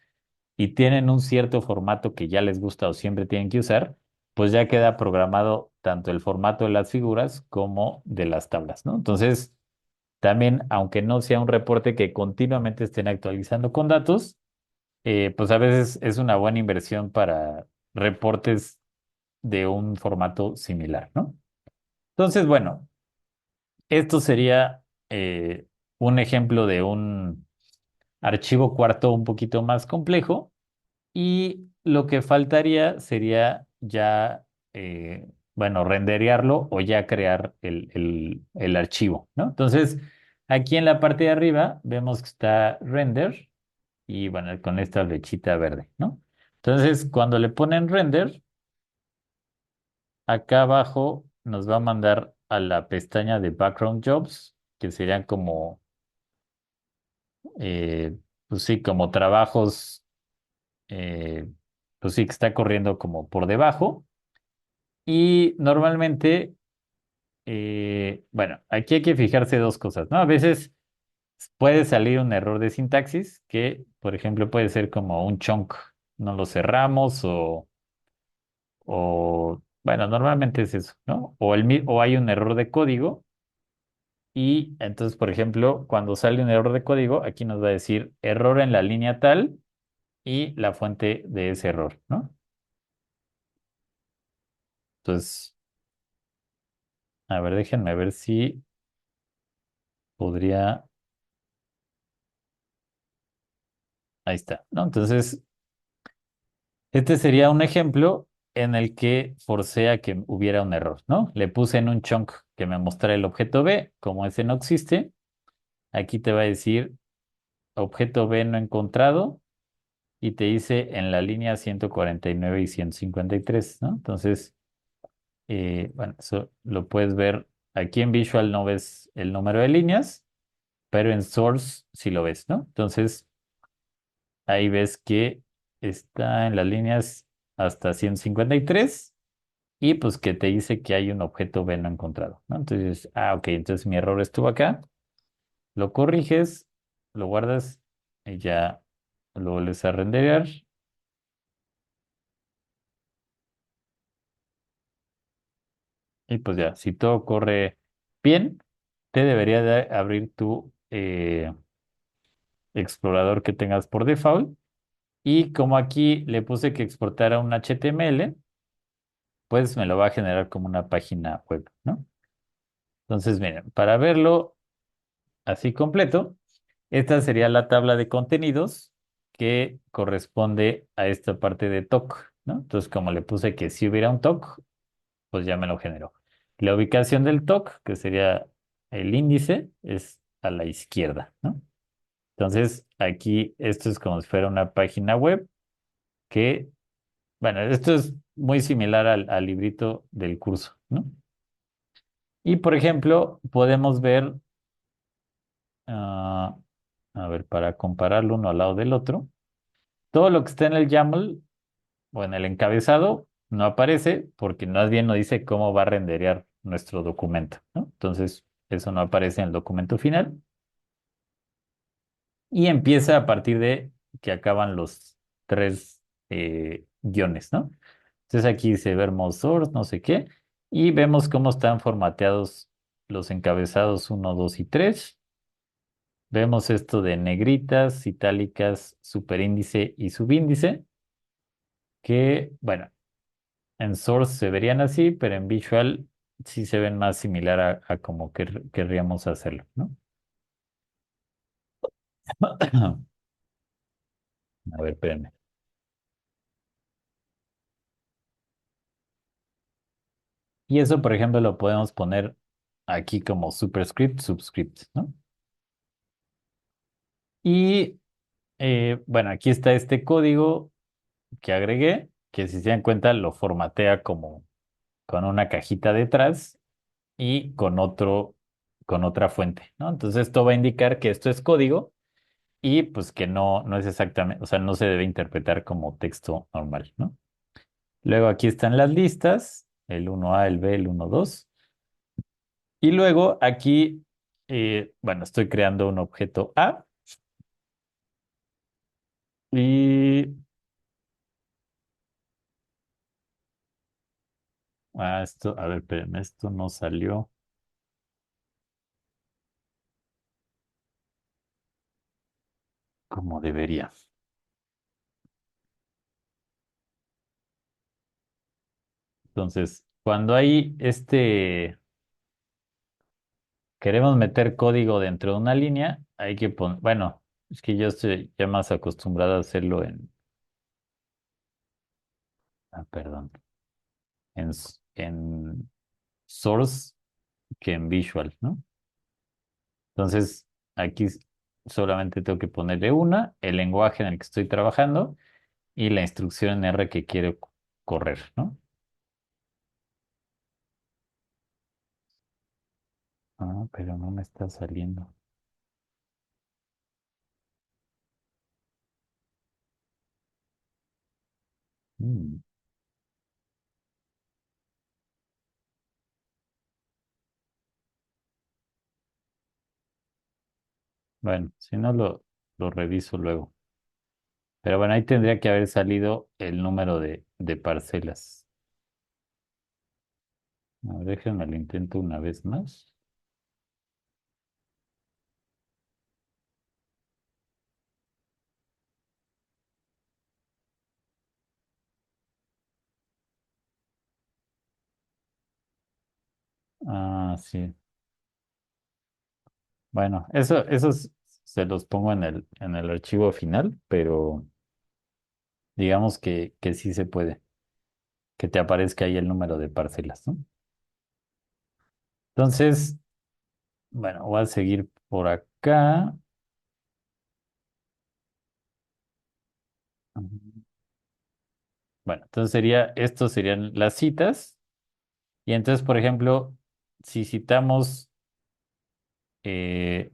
y tienen un cierto formato que ya les gusta o siempre tienen que usar, pues ya queda programado tanto el formato de las figuras como de las tablas, ¿no? Entonces, también, aunque no sea un reporte que continuamente estén actualizando con datos, pues a veces es una buena inversión para reportes de un formato similar, ¿no? Entonces, bueno, esto sería un ejemplo de un archivo cuarto un poquito más complejo. Y lo que faltaría sería ya, bueno, renderearlo o ya crear el archivo, ¿no? Entonces, aquí en la parte de arriba vemos que está render y, bueno, con esta flechita verde, ¿no? Entonces, cuando le ponen render, acá abajo nos va a mandar a la pestaña de background jobs, que serían como, eh, pues sí, como trabajos, eh, pues sí, que está corriendo como por debajo. Y normalmente, bueno, aquí hay que fijarse dos cosas, ¿no? A veces puede salir un error de sintaxis que, por ejemplo, puede ser como un chunk, no lo cerramos bueno, normalmente es eso, ¿no? O hay un error de código y entonces, por ejemplo, cuando sale un error de código, aquí nos va a decir error en la línea tal y la fuente de ese error, ¿no? Entonces, a ver, déjenme ver si podría. Ahí está, ¿no? Entonces, este sería un ejemplo en el que forcé a que hubiera un error, ¿no? Le puse en un chunk que me mostrara el objeto B, como ese no existe, aquí te va a decir objeto B no encontrado y te dice en la línea 149 y 153, ¿no? Entonces, bueno, eso lo puedes ver aquí en Visual, no ves el número de líneas, pero en Source sí lo ves, ¿no? Entonces, ahí ves que está en las líneas hasta 153 y pues que te dice que hay un objeto B no encontrado, ¿no? Entonces, ok, entonces mi error estuvo acá, lo corriges, lo guardas y ya lo vuelves a renderear y pues ya, si todo corre bien, te debería de abrir tu explorador que tengas por default y como aquí le puse que exportara un HTML, pues me lo va a generar como una página web, ¿no? Entonces, miren, para verlo así completo, esta sería la tabla de contenidos que corresponde a esta parte de TOC, ¿no? Entonces, como le puse que si hubiera un TOC, pues ya me lo generó. La ubicación del TOC, que sería el índice, es a la izquierda, ¿no? Entonces, aquí esto es como si fuera una página web que, bueno, esto es muy similar al librito del curso, ¿no? Y, por ejemplo, podemos ver, ah, a ver, para compararlo uno al lado del otro, todo lo que está en el YAML o en el encabezado no aparece porque más bien nos dice cómo va a renderear nuestro documento, ¿no? Entonces, eso no aparece en el documento final y empieza a partir de que acaban los tres guiones, ¿no? Entonces aquí dice ver more source, no sé qué, y vemos cómo están formateados los encabezados uno 2 y 3. Vemos esto de negritas, itálicas, superíndice y subíndice, que, bueno, en Source se verían así, pero en Visual sí se ven más similar a como querríamos hacerlo, ¿no? A ver, espérenme. Y eso, por ejemplo, lo podemos poner aquí como superscript, subscript, ¿no? Y bueno, aquí está este código que agregué, que si se dan cuenta lo formatea como con una cajita detrás y con otra fuente, ¿no? Entonces esto va a indicar que esto es código y pues que no es exactamente, o sea, no se debe interpretar como texto normal, ¿no? Luego aquí están las listas, el uno a el B, el uno 2 y luego aquí, bueno, estoy creando un objeto A y esto, a ver, espérenme, esto no salió como debería. Entonces, cuando hay queremos meter código dentro de una línea, hay que poner, bueno, es que yo estoy ya más acostumbrado a hacerlo perdón, en Source que en Visual, ¿no? Entonces, aquí solamente tengo que ponerle una, el lenguaje en el que estoy trabajando y la instrucción en R que quiero correr, ¿no? Pero no me está saliendo. Mm, Bueno, si no lo reviso luego. Pero bueno, ahí tendría que haber salido el número de parcelas. A ver, déjenme lo intento una vez más. Sí. Bueno, eso se los pongo en el archivo final, pero digamos que sí se puede, que te aparezca ahí el número de parcelas, ¿no? Entonces, bueno, voy a seguir por acá. Bueno, entonces estos serían las citas. Y entonces, por ejemplo, si citamos eh,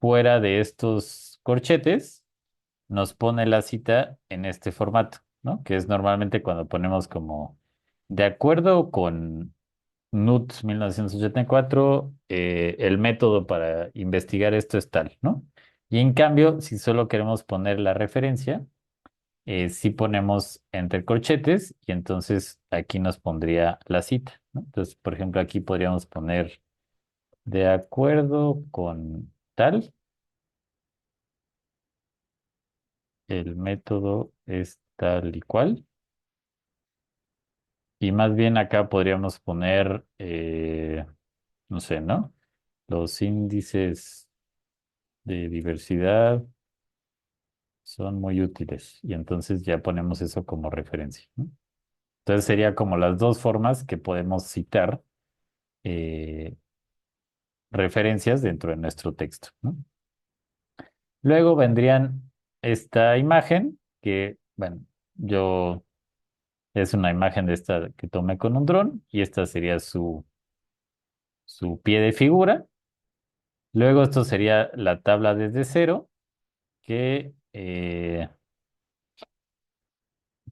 fuera de estos corchetes, nos pone la cita en este formato, ¿no? Que es normalmente cuando ponemos como de acuerdo con NUT 1984, el método para investigar esto es tal, ¿no? Y en cambio, si solo queremos poner la referencia, sí ponemos entre corchetes y entonces aquí nos pondría la cita, ¿no? Entonces, por ejemplo, aquí podríamos poner de acuerdo con tal, el método es tal y cual. Y más bien acá podríamos poner, no sé, ¿no? Los índices de diversidad son muy útiles y entonces ya ponemos eso como referencia, ¿no? Entonces sería como las dos formas que podemos citar eh, referencias dentro de nuestro texto, ¿no? Luego vendrían esta imagen que, bueno, yo es una imagen de esta que tomé con un dron y esta sería su pie de figura. Luego esto sería la tabla desde cero que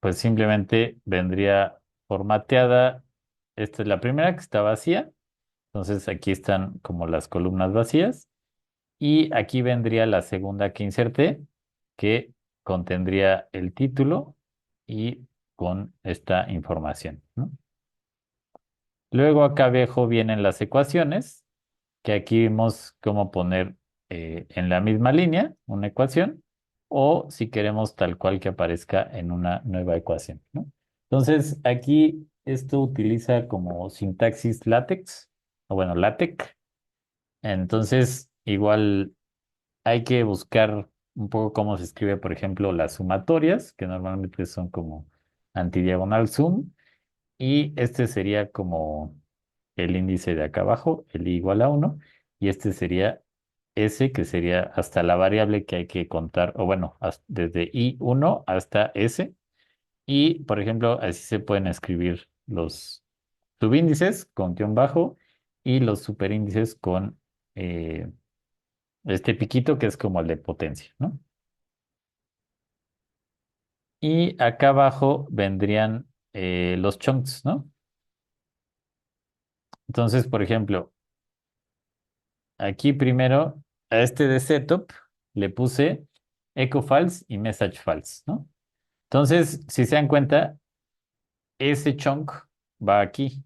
pues simplemente vendría formateada. Esta es la primera que está vacía. Entonces aquí están como las columnas vacías. Y aquí vendría la segunda que inserté, que contendría el título y con esta información, ¿no? Luego acá abajo vienen las ecuaciones, que aquí vimos cómo poner en la misma línea una ecuación, o si queremos tal cual que aparezca en una nueva ecuación, ¿no? Entonces aquí esto utiliza como sintaxis LaTeX, o bueno, LaTeX. Entonces igual hay que buscar un poco cómo se escribe, por ejemplo, las sumatorias, que normalmente son como antidiagonal sum, y este sería como el índice de acá abajo, el i igual a uno, y este sería s, que sería hasta la variable que hay que contar, o bueno, desde i1 hasta s, y por ejemplo, así se pueden escribir los subíndices con guión bajo y los superíndices con este piquito que es como el de potencia, ¿no? Y acá abajo vendrían los chunks, ¿no? Entonces, por ejemplo, aquí primero a este de setup le puse echo false y message false, ¿no? Entonces, si se dan cuenta, ese chunk va aquí,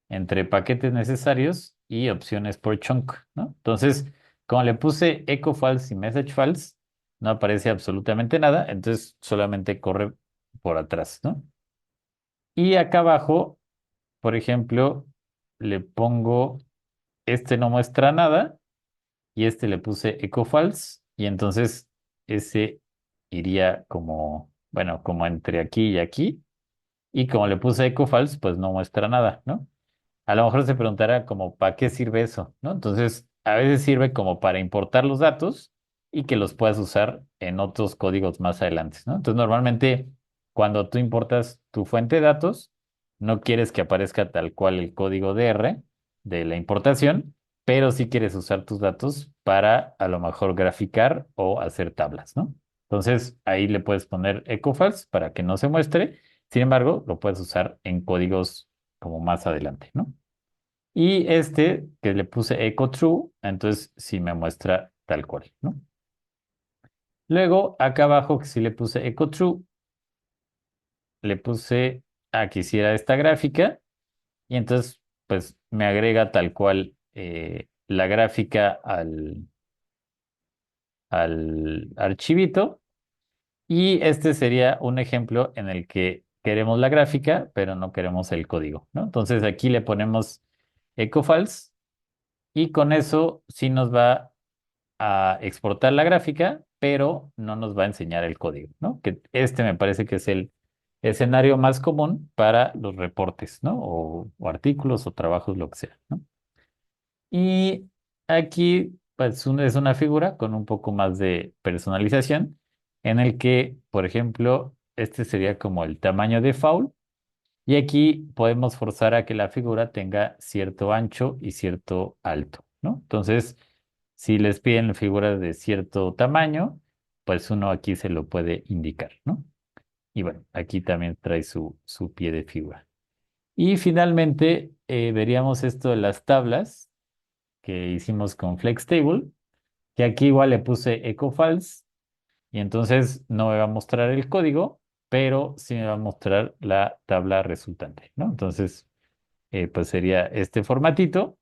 entre paquetes necesarios y opciones por chunk, ¿no? Entonces, como le puse echo false y message false, no aparece absolutamente nada, entonces solamente corre por atrás, ¿no? Y acá abajo, por ejemplo, le pongo, este no muestra nada y este le puse echo false y entonces ese iría como, bueno, como entre aquí y aquí. Y como le puse echo false, pues no muestra nada, ¿no? A lo mejor se preguntará como, ¿para qué sirve eso? ¿No? Entonces, a veces sirve como para importar los datos y que los puedas usar en otros códigos más adelante, ¿no? Entonces, normalmente, cuando tú importas tu fuente de datos, no quieres que aparezca tal cual el código DR de la importación, pero sí quieres usar tus datos para a lo mejor graficar o hacer tablas, ¿no? Entonces, ahí le puedes poner echo false para que no se muestre. Sin embargo, lo puedes usar en códigos como más adelante, ¿no? Y este que le puse echo true, entonces sí me muestra tal cual, ¿no? Luego, acá abajo que sí le puse echo true, le puse a que hiciera esta gráfica y entonces pues me agrega tal cual la gráfica al archivito y este sería un ejemplo en el que queremos la gráfica, pero no queremos el código, ¿no? Entonces aquí le ponemos echo false y con eso sí nos va a exportar la gráfica, pero no nos va a enseñar el código, ¿no? Que este me parece que es el escenario más común para los reportes, ¿no? O artículos o trabajos, lo que sea, ¿no? Y aquí, pues, es una figura con un poco más de personalización, en el que, por ejemplo, este sería como el tamaño de default, y aquí podemos forzar a que la figura tenga cierto ancho y cierto alto, ¿no? Entonces, si les piden figuras de cierto tamaño, pues uno aquí se lo puede indicar, ¿no? Y bueno, aquí también trae su pie de figura. Y finalmente, veríamos esto de las tablas que hicimos con FlexTable, que aquí igual le puse echo false y entonces no me va a mostrar el código, pero sí me va a mostrar la tabla resultante, ¿no? Entonces, pues sería este formatito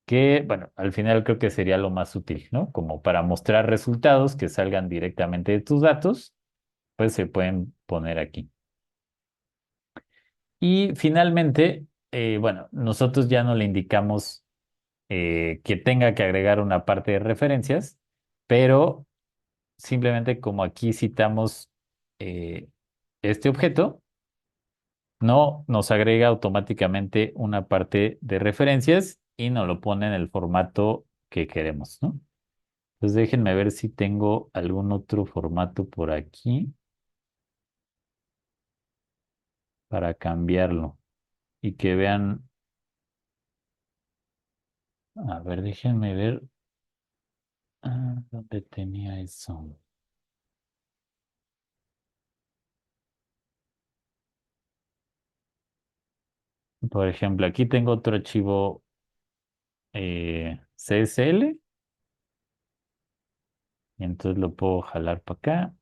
que, bueno, al final creo que sería lo más útil, ¿no? Como para mostrar resultados que salgan directamente de tus datos, pues se pueden poner aquí. Y finalmente, bueno, nosotros ya no le indicamos que tenga que agregar una parte de referencias, pero simplemente como aquí citamos eh, este objeto, no nos agrega automáticamente una parte de referencias y nos lo pone en el formato que queremos, ¿no? Entonces déjenme ver si tengo algún otro formato por aquí para cambiarlo y que vean, a ver, déjenme ver, ¿dónde tenía eso? Por ejemplo, aquí tengo otro archivo CSL y entonces lo puedo jalar para acá,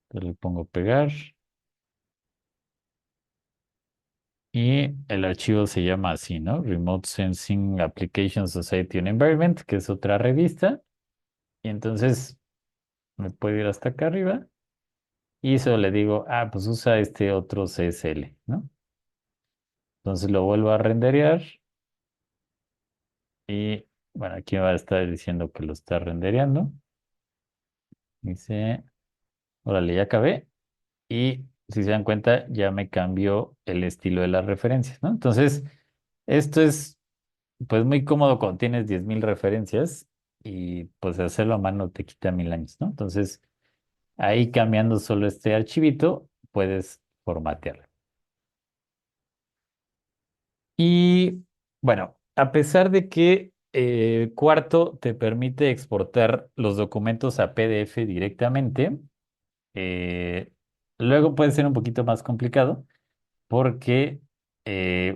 entonces le pongo pegar y el archivo se llama así, ¿no? Remote Sensing Application Society and Environment, que es otra revista, y entonces me puedo ir hasta acá arriba y solo le digo, ah, pues usa este otro CSL, ¿no? Entonces lo vuelvo a renderear y bueno, aquí me va a estar diciendo que lo está rendereando. Dice, órale, ya acabé. Y si se dan cuenta, ya me cambió el estilo de las referencias, ¿no? Entonces, esto es pues muy cómodo cuando tienes 10.000 referencias y pues hacerlo a mano te quita 1.000 años, ¿no? Entonces, ahí cambiando solo este archivito, puedes formatearlo. Y bueno, a pesar de que Cuarto te permite exportar los documentos a PDF directamente, eh, luego puede ser un poquito más complicado porque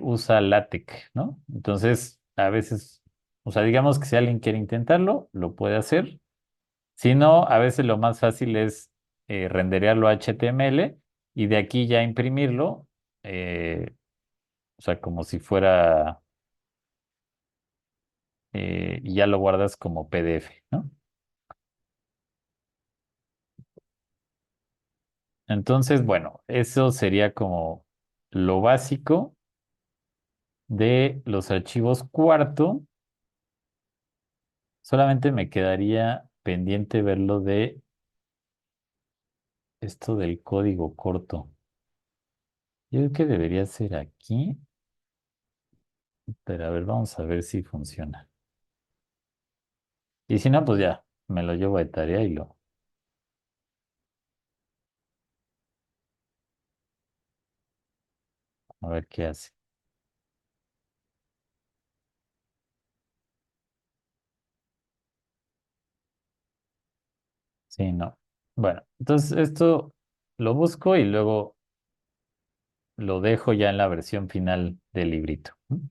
usa LaTeX, ¿no? Entonces, a veces, o sea, digamos que si alguien quiere intentarlo, lo puede hacer. Si no, a veces lo más fácil es renderearlo a HTML y de aquí ya imprimirlo, o sea, como si fuera, y ya lo guardas como PDF, ¿no? Entonces, bueno, eso sería como lo básico de los archivos cuarto. Solamente me quedaría pendiente ver lo de esto del código corto. Yo creo que debería ser aquí, pero a ver, vamos a ver si funciona. Y si no, pues ya, me lo llevo de tarea y a ver qué hace. Sí, no. Bueno, entonces esto lo busco y luego lo dejo ya en la versión final del librito. ¿M?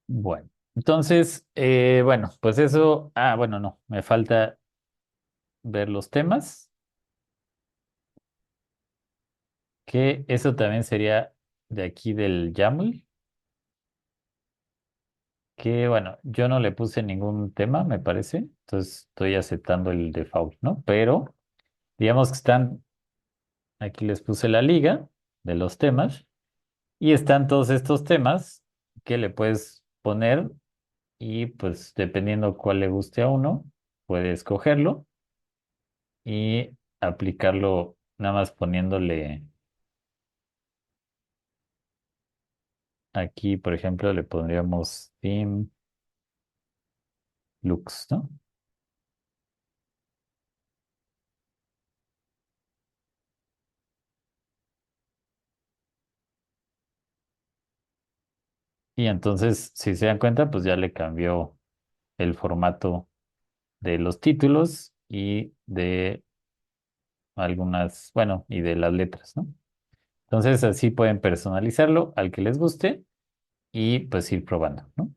Bueno, entonces, bueno, pues eso, bueno, no, me falta ver los temas, que eso también sería de aquí del YAML, que bueno, yo no le puse ningún tema, me parece, entonces estoy aceptando el default, ¿no? Pero digamos que están, Aquí les puse la liga de los temas y están todos estos temas que le puedes poner y pues dependiendo cuál le guste a uno, puede escogerlo y aplicarlo nada más poniéndole aquí, por ejemplo, le pondríamos theme looks, ¿no? Y entonces, si se dan cuenta, pues ya le cambió el formato de los títulos y de algunas, bueno, y de las letras, ¿no? Entonces, así pueden personalizarlo al que les guste y pues ir probando, ¿no?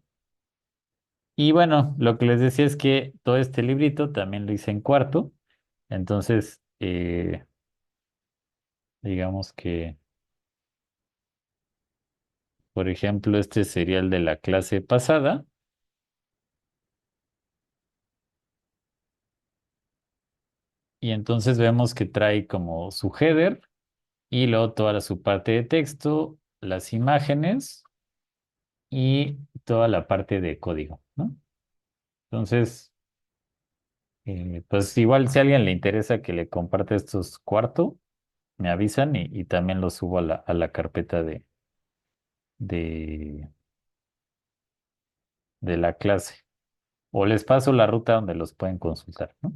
Y bueno, lo que les decía es que todo este librito también lo hice en cuarto. Entonces, digamos que, por ejemplo, este sería el de la clase pasada. Y entonces vemos que trae como su header y luego toda su parte de texto, las imágenes y toda la parte de código, ¿no? Entonces, pues igual si a alguien le interesa que le comparte estos cuarto, me avisan y también los subo a la carpeta de, de la clase. O les paso la ruta donde los pueden consultar, ¿no?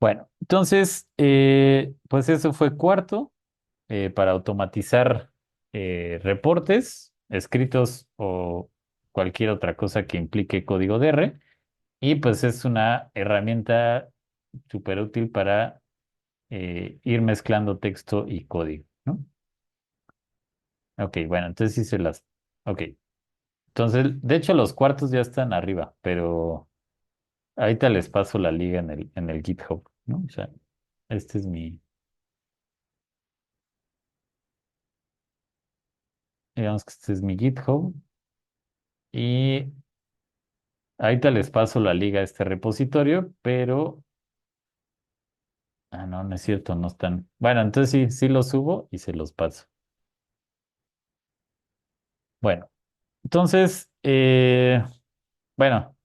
Bueno, entonces, pues eso fue cuarto para automatizar reportes escritos o cualquier otra cosa que implique código de R. Y pues es una herramienta súper útil para ir mezclando texto y código, ¿no? Ok, bueno, entonces hice las... Ok, entonces, de hecho los cuartos ya están arriba, pero ahorita les paso la liga en el GitHub, ¿no? O sea, este es digamos que este es mi GitHub y ahorita les paso la liga a este repositorio, pero... Ah, no, no es cierto, no están. Bueno, entonces sí, sí los subo y se los paso. Bueno, entonces, bueno,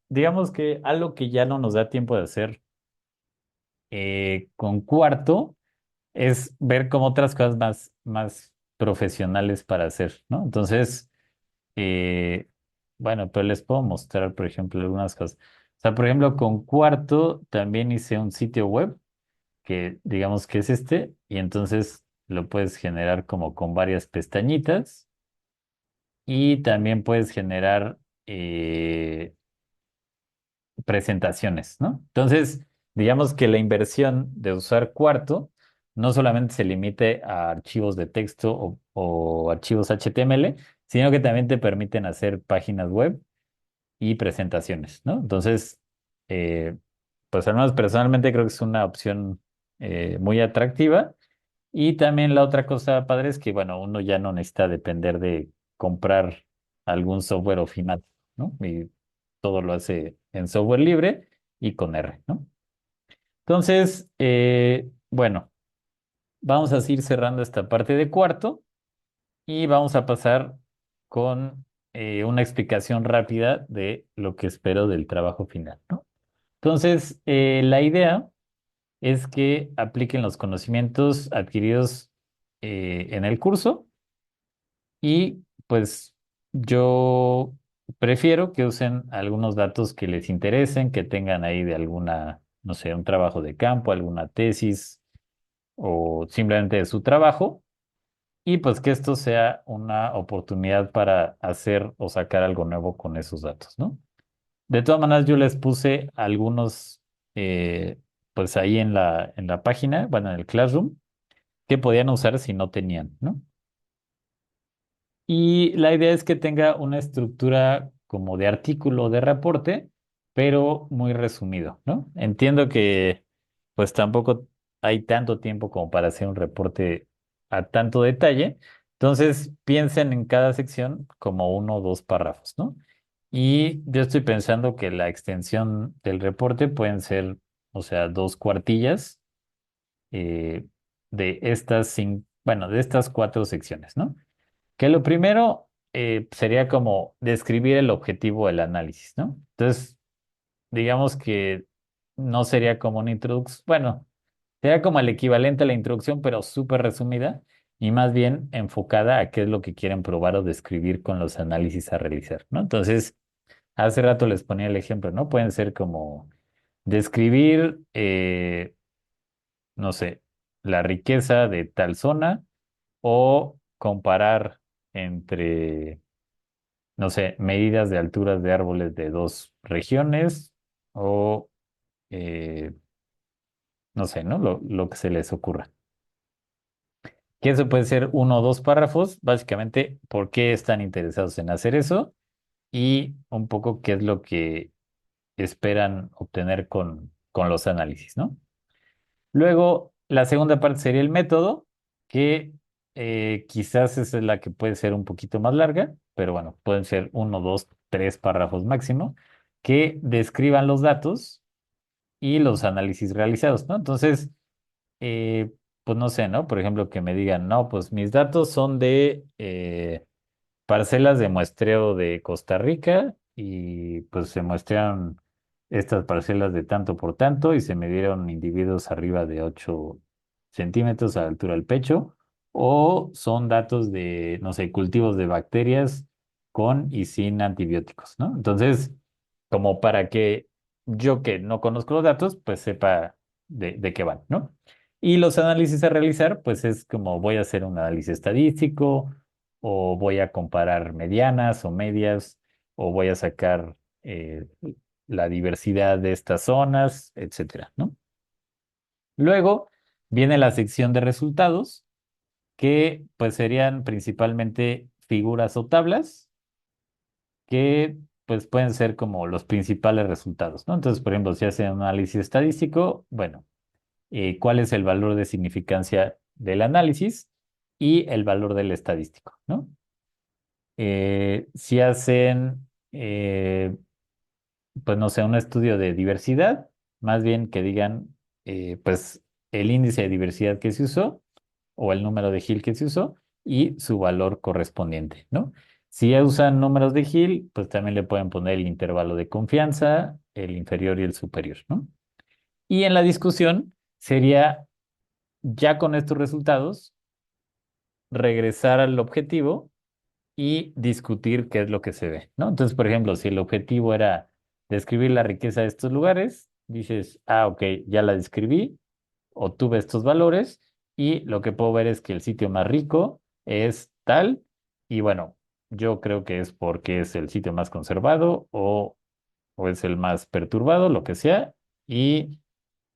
digamos que algo que ya no nos da tiempo de hacer con cuarto es ver como otras cosas más profesionales para hacer, ¿no? Entonces, eh, bueno, pero les puedo mostrar, por ejemplo, algunas cosas. O sea, por ejemplo, con cuarto también hice un sitio web que digamos que es este, y entonces lo puedes generar como con varias pestañitas y también puedes generar presentaciones, ¿no? Entonces, digamos que la inversión de usar Cuarto no solamente se limite a archivos de texto o archivos HTML, sino que también te permiten hacer páginas web y presentaciones, ¿no? Entonces, eh, pues al menos personalmente creo que es una opción muy atractiva. Y también la otra cosa padre es que, bueno, uno ya no necesita depender de comprar algún software ofimático, ¿no? Y todo lo hace en software libre y con R, ¿no? Entonces, bueno, vamos a ir cerrando esta parte de cuarto y vamos a pasar con una explicación rápida de lo que espero del trabajo final, ¿no? Entonces, la idea es que apliquen los conocimientos adquiridos en el curso y pues yo prefiero que usen algunos datos que les interesen, que tengan ahí de alguna, no sé, un trabajo de campo, alguna tesis o simplemente de su trabajo y pues que esto sea una oportunidad para hacer o sacar algo nuevo con esos datos, ¿no? De todas maneras, yo les puse algunos, pues ahí en la página, bueno, en el Classroom, que podían usar si no tenían, ¿no? Y la idea es que tenga una estructura como de artículo de reporte, pero muy resumido, ¿no? Entiendo que pues tampoco hay tanto tiempo como para hacer un reporte a tanto detalle. Entonces, piensen en cada sección como uno o dos párrafos, ¿no? Y yo estoy pensando que la extensión del reporte pueden ser, o sea, dos cuartillas. de estas, bueno, de estas cuatro secciones, ¿no? Que lo primero sería como describir el objetivo del análisis, ¿no? Entonces, digamos que no sería como una introducción, bueno, sería como el equivalente a la introducción, pero súper resumida y más bien enfocada a qué es lo que quieren probar o describir con los análisis a realizar, ¿no? Entonces, hace rato les ponía el ejemplo, ¿no? Pueden ser como describir, no sé, la riqueza de tal zona o comparar entre, no sé, medidas de alturas de árboles de dos regiones o, eh, no sé, ¿no? Lo que se les ocurra. Que eso puede ser uno o dos párrafos, básicamente, por qué están interesados en hacer eso y un poco qué es lo que esperan obtener con los análisis, ¿no? Luego, la segunda parte sería el método, que quizás esa es la que puede ser un poquito más larga, pero bueno, pueden ser uno, dos, tres párrafos máximo, que describan los datos y los análisis realizados, ¿no? Entonces, eh, pues no sé, ¿no? Por ejemplo, que me digan, no, pues mis datos son de parcelas de muestreo de Costa Rica y pues se muestrearon estas parcelas de tanto por tanto y se midieron individuos arriba de 8 centímetros a la altura del pecho o son datos de, no sé, cultivos de bacterias con y sin antibióticos, ¿no? Entonces, como para que yo que no conozco los datos, pues sepa de qué van, ¿no? Y los análisis a realizar, pues es como voy a hacer un análisis estadístico o voy a comparar medianas o medias, o voy a sacar la diversidad de estas zonas, etcétera, ¿no? Luego viene la sección de resultados, que pues serían principalmente figuras o tablas, que pues pueden ser como los principales resultados, ¿no? Entonces, por ejemplo, si hacen un análisis estadístico, bueno, ¿cuál es el valor de significancia del análisis y el valor del estadístico, ¿no? Si hacen, pues no sé, un estudio de diversidad, más bien que digan, pues el índice de diversidad que se usó o el número de Hill que se usó y su valor correspondiente, ¿no? Si ya usan números de Hill, pues también le pueden poner el intervalo de confianza, el inferior y el superior, ¿no? Y en la discusión sería, ya con estos resultados, regresar al objetivo y discutir qué es lo que se ve, ¿no? Entonces, por ejemplo, si el objetivo era describir la riqueza de estos lugares, dices, ah, ok, ya la describí, obtuve estos valores y lo que puedo ver es que el sitio más rico es tal y bueno, yo creo que es porque es el sitio más conservado o es el más perturbado, lo que sea, y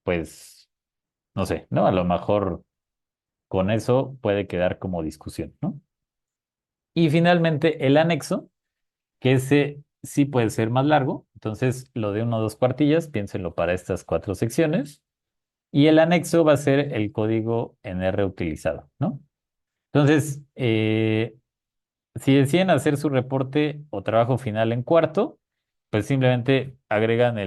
pues, no sé, ¿no? A lo mejor con eso puede quedar como discusión, ¿no? Y finalmente el anexo, que ese sí puede ser más largo, entonces lo de uno o dos cuartillas, piénsenlo para estas cuatro secciones, y el anexo va a ser el código en R utilizado, ¿no? Entonces, si deciden hacer su reporte o trabajo final en cuarto, pues simplemente agregan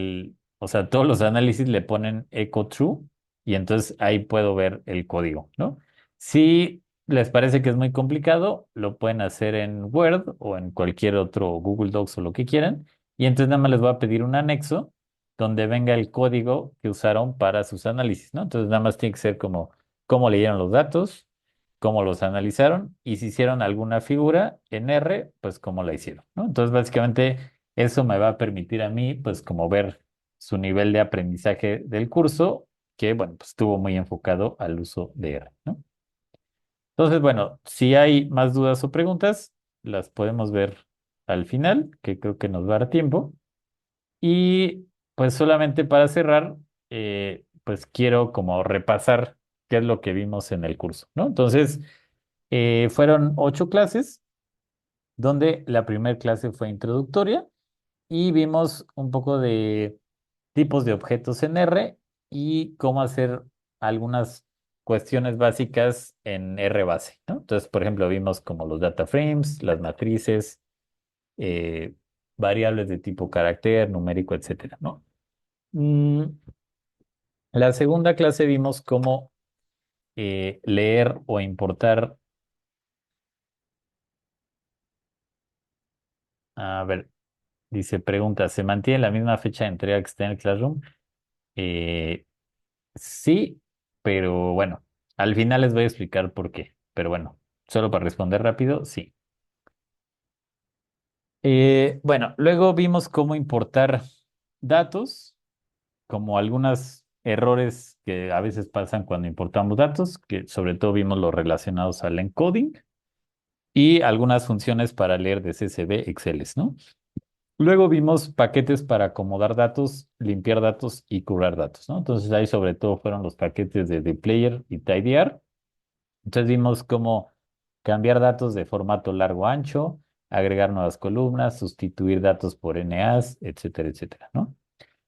o sea, todos los análisis le ponen echo true y entonces ahí puedo ver el código, ¿no? Si les parece que es muy complicado, lo pueden hacer en Word o en cualquier otro Google Docs o lo que quieran y entonces nada más les voy a pedir un anexo donde venga el código que usaron para sus análisis, ¿no? Entonces nada más tiene que ser como cómo leyeron los datos, cómo los analizaron y si hicieron alguna figura en R, pues cómo la hicieron, ¿no? Entonces, básicamente, eso me va a permitir a mí, pues, como ver su nivel de aprendizaje del curso, que, bueno, pues estuvo muy enfocado al uso de R, ¿no? Entonces, bueno, si hay más dudas o preguntas, las podemos ver al final, que creo que nos va a dar tiempo. Y pues solamente para cerrar, pues quiero como repasar qué es lo que vimos en el curso, ¿no? Entonces, fueron 8 clases, donde la primera clase fue introductoria y vimos un poco de tipos de objetos en R y cómo hacer algunas cuestiones básicas en R base, ¿no? Entonces, por ejemplo, vimos como los data frames, las matrices, eh, variables de tipo carácter, numérico, etcétera, ¿no? Mm, la segunda clase vimos cómo leer o importar, a ver, dice, pregunta, ¿se mantiene la misma fecha de entrega que está en el Classroom? Eh, sí, pero bueno, al final les voy a explicar por qué. Pero bueno, solo para responder rápido, sí. Bueno, luego vimos cómo importar datos, como algunos errores que a veces pasan cuando importamos datos, que sobre todo vimos los relacionados al encoding y algunas funciones para leer de CSV, Excel, ¿no? Luego vimos paquetes para acomodar datos, limpiar datos y curar datos, ¿no? Entonces ahí sobre todo fueron los paquetes de dplyr y tidyr. Entonces vimos cómo cambiar datos de formato largo ancho, agregar nuevas columnas, sustituir datos por NAs, etcétera, etcétera, ¿no?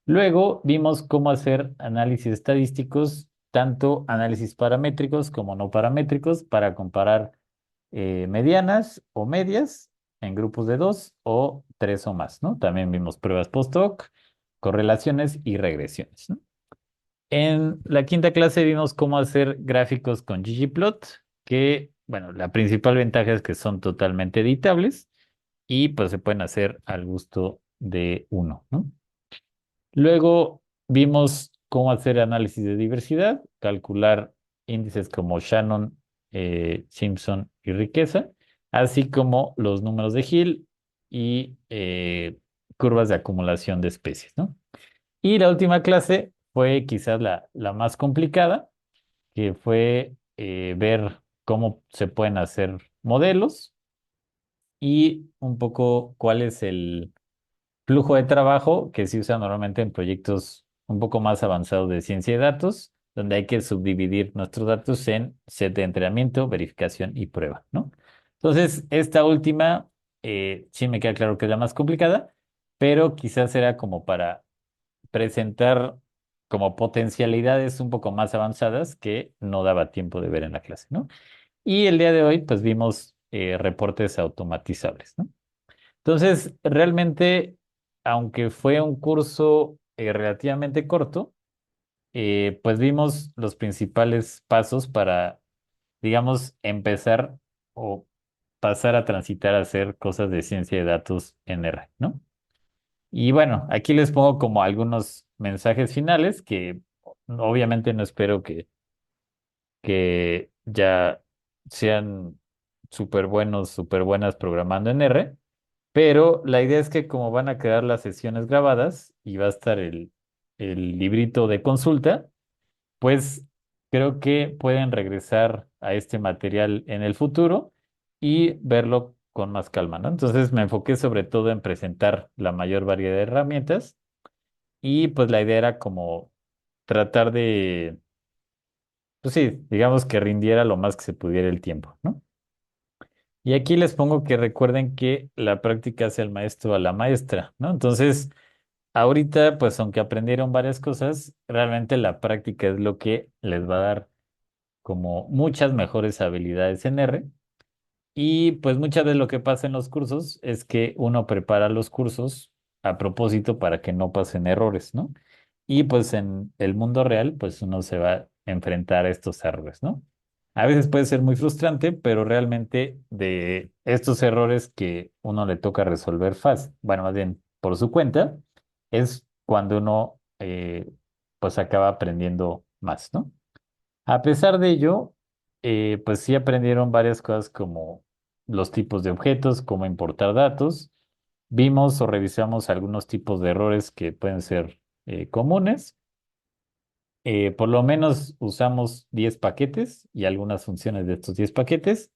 Luego vimos cómo hacer análisis estadísticos, tanto análisis paramétricos como no paramétricos, para comparar medianas o medias en grupos de dos o tres o más, ¿no? También vimos pruebas post-hoc, correlaciones y regresiones, ¿no? En la quinta clase vimos cómo hacer gráficos con ggplot, que, bueno, la principal ventaja es que son totalmente editables y pues se pueden hacer al gusto de uno, ¿no? Luego vimos cómo hacer análisis de diversidad, calcular índices como Shannon, Simpson y riqueza, así como los números de Hill y curvas de acumulación de especies, ¿no? Y la última clase fue quizás la más complicada, que fue ver cómo se pueden hacer modelos y un poco cuál es el flujo de trabajo que se usa normalmente en proyectos un poco más avanzados de ciencia de datos, donde hay que subdividir nuestros datos en set de entrenamiento, verificación y prueba, ¿no? Entonces, esta última sí me queda claro que es la más complicada, pero quizás era como para presentar como potencialidades un poco más avanzadas que no daba tiempo de ver en la clase, ¿no? Y el día de hoy, pues vimos reportes automatizables, ¿no? Entonces, realmente, aunque fue un curso relativamente corto, pues vimos los principales pasos para, digamos, empezar o pasar a transitar a hacer cosas de ciencia de datos en R, ¿no? Y bueno, aquí les pongo como algunos mensajes finales que obviamente no espero que ya sean súper buenos, súper buenas programando en R. Pero la idea es que como van a quedar las sesiones grabadas y va a estar el librito de consulta, pues creo que pueden regresar a este material en el futuro y verlo con más calma, ¿no? Entonces me enfoqué sobre todo en presentar la mayor variedad de herramientas y pues la idea era como tratar de, pues sí, digamos que rindiera lo más que se pudiera el tiempo, ¿no? Y aquí les pongo que recuerden que la práctica hace al maestro a la maestra, ¿no? Entonces, ahorita, pues aunque aprendieron varias cosas, realmente la práctica es lo que les va a dar como muchas mejores habilidades en R. Y pues muchas veces lo que pasa en los cursos es que uno prepara los cursos a propósito para que no pasen errores, ¿no? Y pues en el mundo real, pues uno se va a enfrentar a estos errores, ¿no? A veces puede ser muy frustrante, pero realmente de estos errores que uno le toca resolver fácil, bueno, más bien por su cuenta, es cuando uno pues acaba aprendiendo más, ¿no? A pesar de ello, pues sí aprendieron varias cosas como los tipos de objetos, cómo importar datos. Vimos o revisamos algunos tipos de errores que pueden ser comunes. Por lo menos usamos 10 paquetes y algunas funciones de estos 10 paquetes.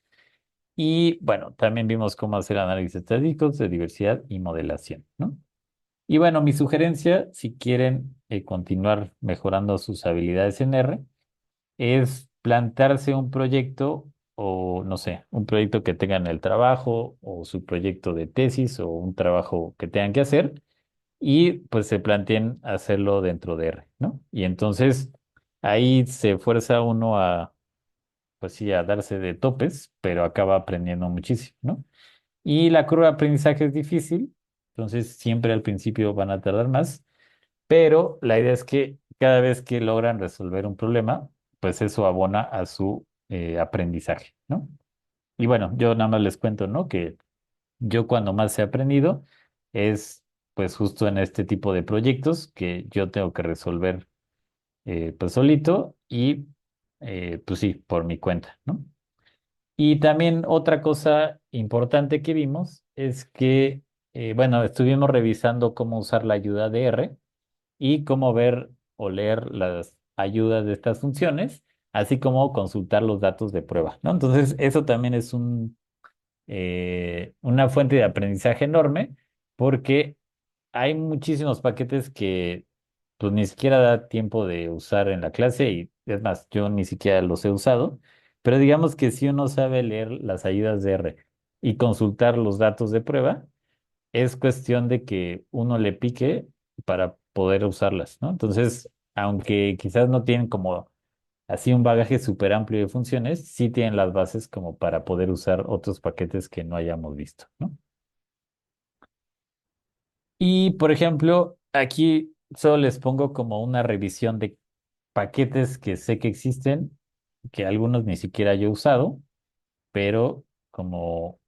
Y bueno, también vimos cómo hacer análisis estadísticos de diversidad y modelación, ¿no? Y bueno, mi sugerencia, si quieren continuar mejorando sus habilidades en R, es plantearse un proyecto o, no sé, un proyecto que tengan en el trabajo o su proyecto de tesis o un trabajo que tengan que hacer y pues se planteen hacerlo dentro de R, ¿no? Y entonces ahí se fuerza uno a, pues sí, a darse de topes, pero acaba aprendiendo muchísimo, ¿no? Y la curva de aprendizaje es difícil, entonces siempre al principio van a tardar más, pero la idea es que cada vez que logran resolver un problema, pues eso abona a su aprendizaje, ¿no? Y bueno, yo nada más les cuento, ¿no? Que yo cuando más he aprendido es pues justo en este tipo de proyectos que yo tengo que resolver pues solito y pues sí, por mi cuenta, ¿no? Y también otra cosa importante que vimos es que, bueno, estuvimos revisando cómo usar la ayuda de R y cómo ver o leer las ayudas de estas funciones, así como consultar los datos de prueba, ¿no? Entonces, eso también es una fuente de aprendizaje enorme porque hay muchísimos paquetes que pues ni siquiera da tiempo de usar en la clase y es más, yo ni siquiera los he usado, pero digamos que si uno sabe leer las ayudas de R y consultar los datos de prueba, es cuestión de que uno le pique para poder usarlas, ¿no? Entonces, aunque quizás no tienen como así un bagaje súper amplio de funciones, sí tienen las bases como para poder usar otros paquetes que no hayamos visto, ¿no? Y, por ejemplo, aquí solo les pongo como una revisión de paquetes que sé que existen, que algunos ni siquiera yo he usado, pero como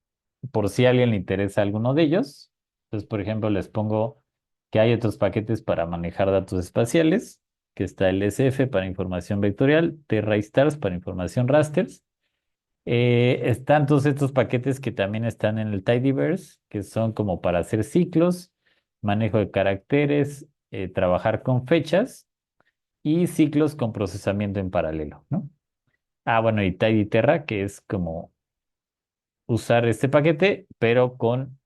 por si a alguien le interesa alguno de ellos, pues por ejemplo les pongo que hay otros paquetes para manejar datos espaciales, que está el SF para información vectorial, Terra-Stars para información rasters. Están todos estos paquetes que también están en el Tidyverse, que son como para hacer ciclos, manejo de caracteres, trabajar con fechas y ciclos con procesamiento en paralelo, ¿no? Ah, bueno, y TidyTerra, que es como usar este paquete, pero con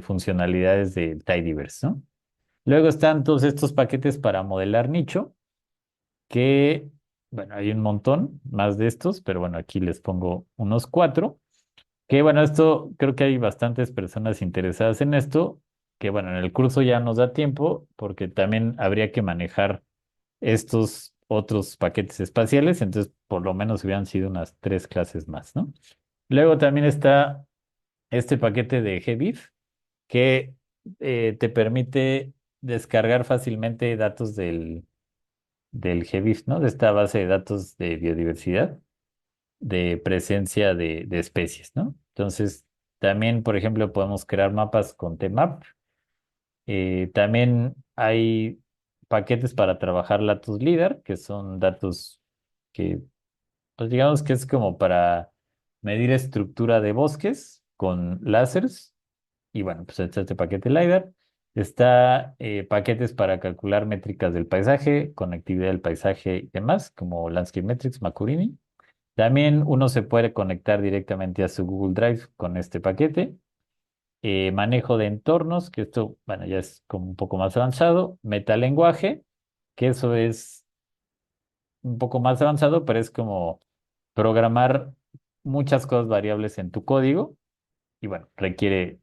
funcionalidades de Tidyverse, ¿no? Luego están todos estos paquetes para modelar nicho, que, bueno, hay un montón más de estos, pero bueno, aquí les pongo unos cuatro. Que bueno, esto creo que hay bastantes personas interesadas en esto, que bueno, en el curso ya nos da tiempo porque también habría que manejar estos otros paquetes espaciales, entonces por lo menos hubieran sido unas 3 clases más, ¿no? Luego también está este paquete de GBIF que te permite descargar fácilmente datos del GBIF, ¿no? De esta base de datos de biodiversidad de presencia de especies, ¿no? Entonces, también, por ejemplo, podemos crear mapas con Tmap. También hay paquetes para trabajar datos LIDAR, que son datos que, pues digamos que es como para medir estructura de bosques con láseres. Y bueno, pues está este paquete LiDAR. Está paquetes para calcular métricas del paisaje, conectividad del paisaje y demás, como Landscape Metrics, Macurini. También uno se puede conectar directamente a su Google Drive con este paquete. Manejo de entornos, que esto, bueno, ya es como un poco más avanzado. Metalenguaje, que eso es un poco más avanzado, pero es como programar muchas cosas variables en tu código. Y bueno, requiere,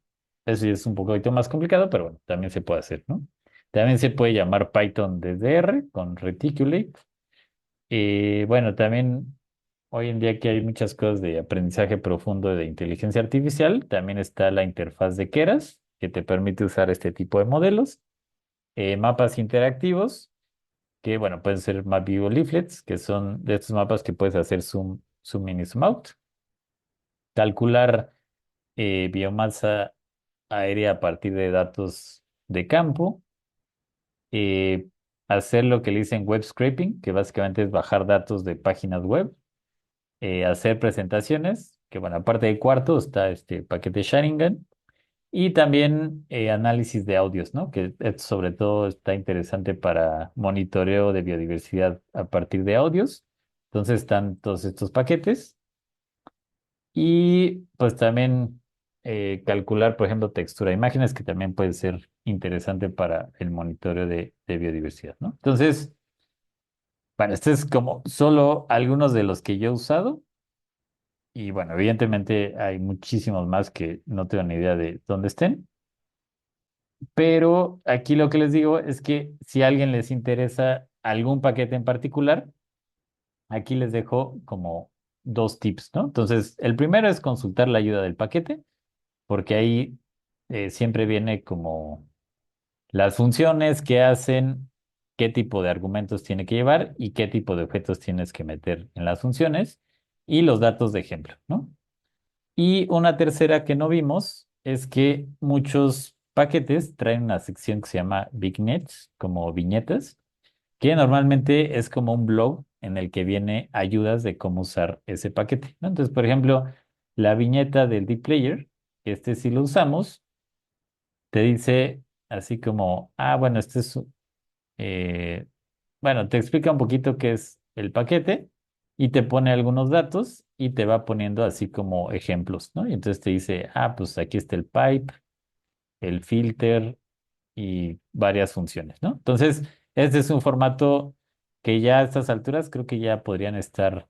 eso ya es un poquito más complicado, pero bueno, también se puede hacer, ¿no? También se puede llamar Python desde R con Reticulate. Bueno, también hoy en día que hay muchas cosas de aprendizaje profundo de inteligencia artificial, también está la interfaz de Keras, que te permite usar este tipo de modelos. Mapas interactivos, que bueno, pueden ser Map View o Leaflets, que son de estos mapas que puedes hacer zoom, zoom in y zoom out. Calcular biomasa aérea a partir de datos de campo. eh, Hacer lo que le dicen web scraping, que básicamente es bajar datos de páginas web. Hacer presentaciones, que bueno, aparte de Cuarto está este paquete Sharingan, y también análisis de audios, ¿no? Que sobre todo está interesante para monitoreo de biodiversidad a partir de audios. Entonces están todos estos paquetes y pues también calcular, por ejemplo, textura de imágenes, que también puede ser interesante para el monitoreo de biodiversidad, ¿no? Entonces, bueno, este es como solo algunos de los que yo he usado. Y bueno, evidentemente hay muchísimos más que no tengo ni idea de dónde estén, pero aquí lo que les digo es que si a alguien les interesa algún paquete en particular, aquí les dejo como 2 tips, ¿no? Entonces, el primero es consultar la ayuda del paquete, porque ahí siempre viene como las funciones que hacen qué tipo de argumentos tiene que llevar y qué tipo de objetos tienes que meter en las funciones y los datos de ejemplo, ¿no? Y una tercera que no vimos es que muchos paquetes traen una sección que se llama Vignettes, como viñetas, que normalmente es como un blog en el que viene ayudas de cómo usar ese paquete, ¿no? Entonces, por ejemplo, la viñeta del dplayer, que este si lo usamos, te dice así como, bueno, eh, bueno, te explica un poquito qué es el paquete y te pone algunos datos y te va poniendo así como ejemplos, ¿no? Y entonces te dice, pues aquí está el pipe, el filter y varias funciones, ¿no? Entonces, este es un formato que ya a estas alturas creo que ya podrían estar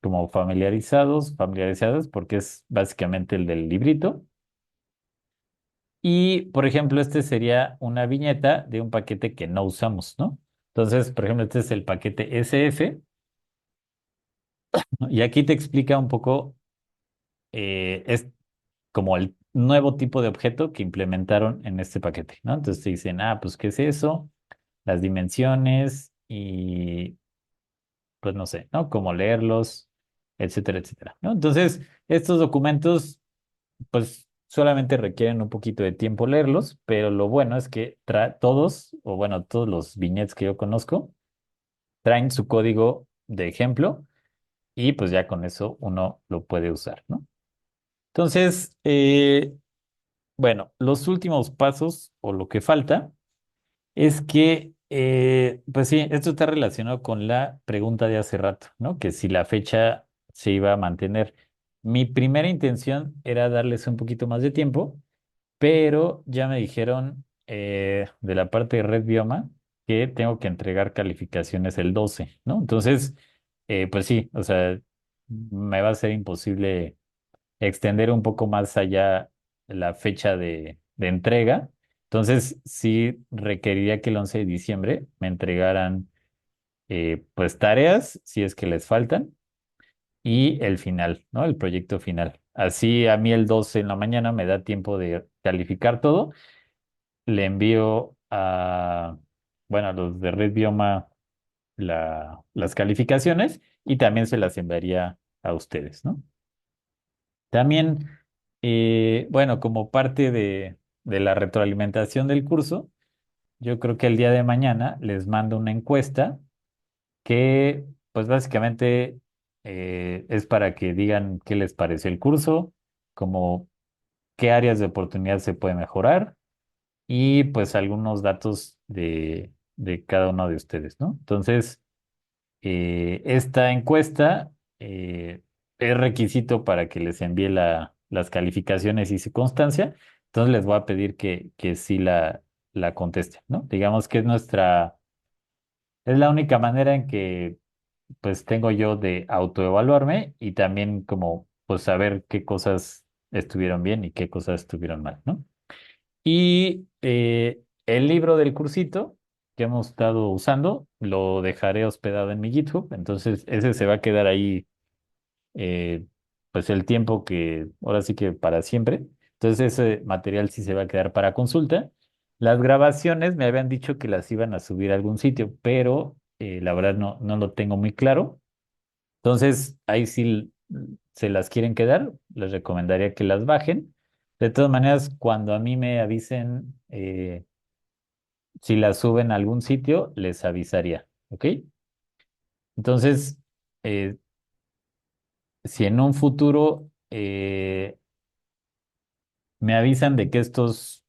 como familiarizados, porque es básicamente el del librito. Y, por ejemplo, este sería una viñeta de un paquete que no usamos, ¿no? Entonces, por ejemplo, este es el paquete SF, ¿no? Y aquí te explica un poco, es como el nuevo tipo de objeto que implementaron en este paquete, ¿no? Entonces te dicen, pues, ¿qué es eso? Las dimensiones y, pues, no sé, ¿no? Cómo leerlos, etcétera, etcétera, ¿no? Entonces, estos documentos pues solamente requieren un poquito de tiempo leerlos, pero lo bueno es que todos, o bueno, todos los viñetes que yo conozco, traen su código de ejemplo y pues ya con eso uno lo puede usar, ¿no? Entonces, bueno, los últimos pasos o lo que falta es que, pues sí, esto está relacionado con la pregunta de hace rato, ¿no? Que si la fecha se iba a mantener. Mi primera intención era darles un poquito más de tiempo, pero ya me dijeron de la parte de Red Bioma que tengo que entregar calificaciones el 12, ¿no? Entonces, pues sí, o sea, me va a ser imposible extender un poco más allá la fecha de entrega. Entonces, sí requeriría que el 11 de diciembre me entregaran pues tareas, si es que les faltan, y el final, ¿no? El proyecto final. Así a mí el 12 en la mañana me da tiempo de calificar todo, le envío bueno, a los de Red Bioma las calificaciones y también se las enviaría a ustedes, ¿no? También, bueno, como parte de la retroalimentación del curso, yo creo que el día de mañana les mando una encuesta que, pues básicamente es para que digan qué les pareció el curso, como qué áreas de oportunidad se puede mejorar y pues algunos datos de cada uno de ustedes, ¿no? Entonces, esta encuesta es requisito para que les envíe las calificaciones y su constancia, entonces les voy a pedir que sí la contesten, ¿no? Digamos que es la única manera en que pues tengo yo de autoevaluarme y también como pues saber qué cosas estuvieron bien y qué cosas estuvieron mal, ¿no? Y el libro del cursito que hemos estado usando lo dejaré hospedado en mi GitHub. Entonces ese se va a quedar ahí eh, pues el tiempo que, ahora sí que para siempre. Entonces ese material sí se va a quedar para consulta. Las grabaciones me habían dicho que las iban a subir a algún sitio, pero la verdad no lo tengo muy claro. Entonces, ahí sí se las quieren quedar, les recomendaría que las bajen. De todas maneras, cuando a mí me avisen si las suben a algún sitio, les avisaría, ¿ok? Entonces, eh, si en un futuro me avisan de que estos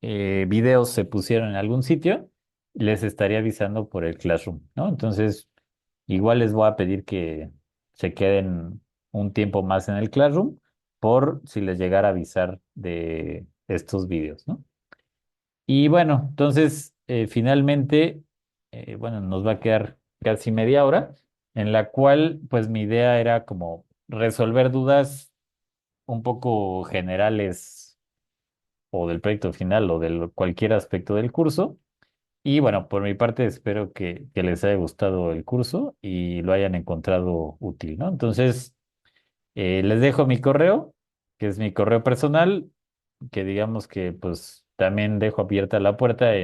videos se pusieron en algún sitio, les estaría avisando por el Classroom, ¿no? Entonces, igual les voy a pedir que se queden un tiempo más en el Classroom por si les llegara a avisar de estos videos, ¿no? Y bueno, entonces, finalmente, bueno, nos va a quedar casi media hora, en la cual, pues mi idea era como resolver dudas un poco generales o del proyecto final o de cualquier aspecto del curso. Y bueno, por mi parte espero que les haya gustado el curso y lo hayan encontrado útil, ¿no? Entonces, les dejo mi correo, que es mi correo personal, que digamos que pues también dejo abierta la puerta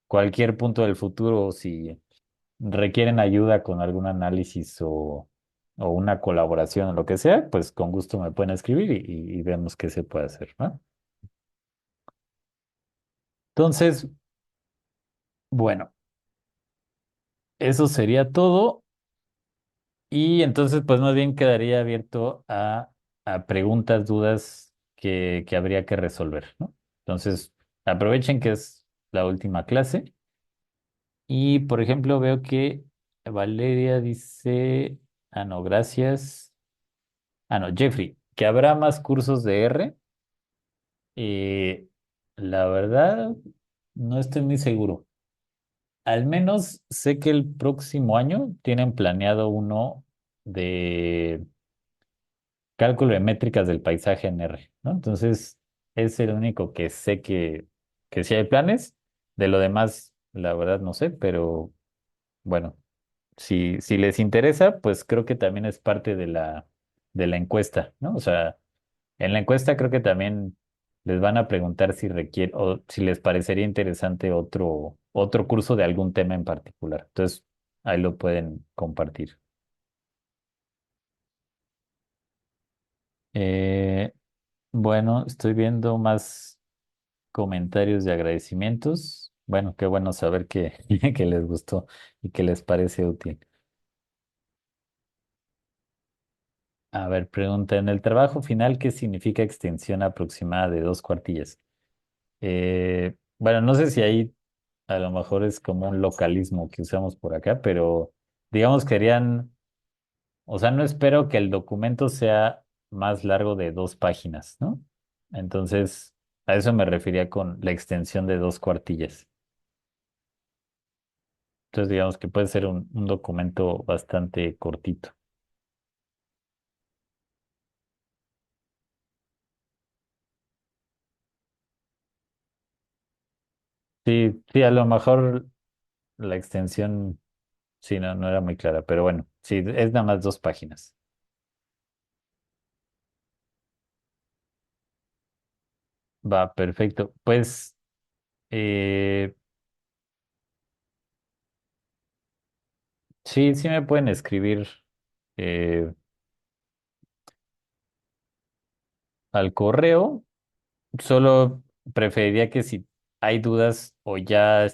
cualquier punto del futuro, si requieren ayuda con algún análisis o una colaboración o lo que sea, pues con gusto me pueden escribir y vemos qué se puede hacer, ¿no? Entonces, bueno, eso sería todo. Y entonces, pues más bien quedaría abierto a preguntas, dudas que habría que resolver, ¿no? Entonces, aprovechen que es la última clase. Y, por ejemplo, veo que Valeria dice, ah, no, gracias. Ah, no, Jeffrey, que habrá más cursos de R. Eh, la verdad, no estoy muy seguro. Al menos sé que el próximo año tienen planeado uno de cálculo de métricas del paisaje en R, ¿no? Entonces, es el único que sé que sí hay planes. De lo demás, la verdad no sé, pero bueno, si les interesa, pues creo que también es parte de la encuesta, ¿no? O sea, en la encuesta creo que también les van a preguntar si requiere o si les parecería interesante otro curso de algún tema en particular. Entonces, ahí lo pueden compartir. Eh, bueno, estoy viendo más comentarios de agradecimientos. Bueno, qué bueno saber que, que les gustó y que les parece útil. A ver, pregunta, en el trabajo final, ¿qué significa extensión aproximada de dos cuartillas? Bueno, no sé si ahí a lo mejor es como un localismo que usamos por acá, pero digamos querían, o sea, no espero que el documento sea más largo de dos páginas, ¿no? Entonces, a eso me refería con la extensión de dos cuartillas. Entonces, digamos que puede ser un documento bastante cortito. Sí, sí, a lo mejor la extensión, sí, no, no era muy clara, pero bueno, sí, es nada más dos páginas. Va, perfecto. Pues, eh, sí, sí me pueden escribir eh, al correo. Solo preferiría que si hay dudas o ya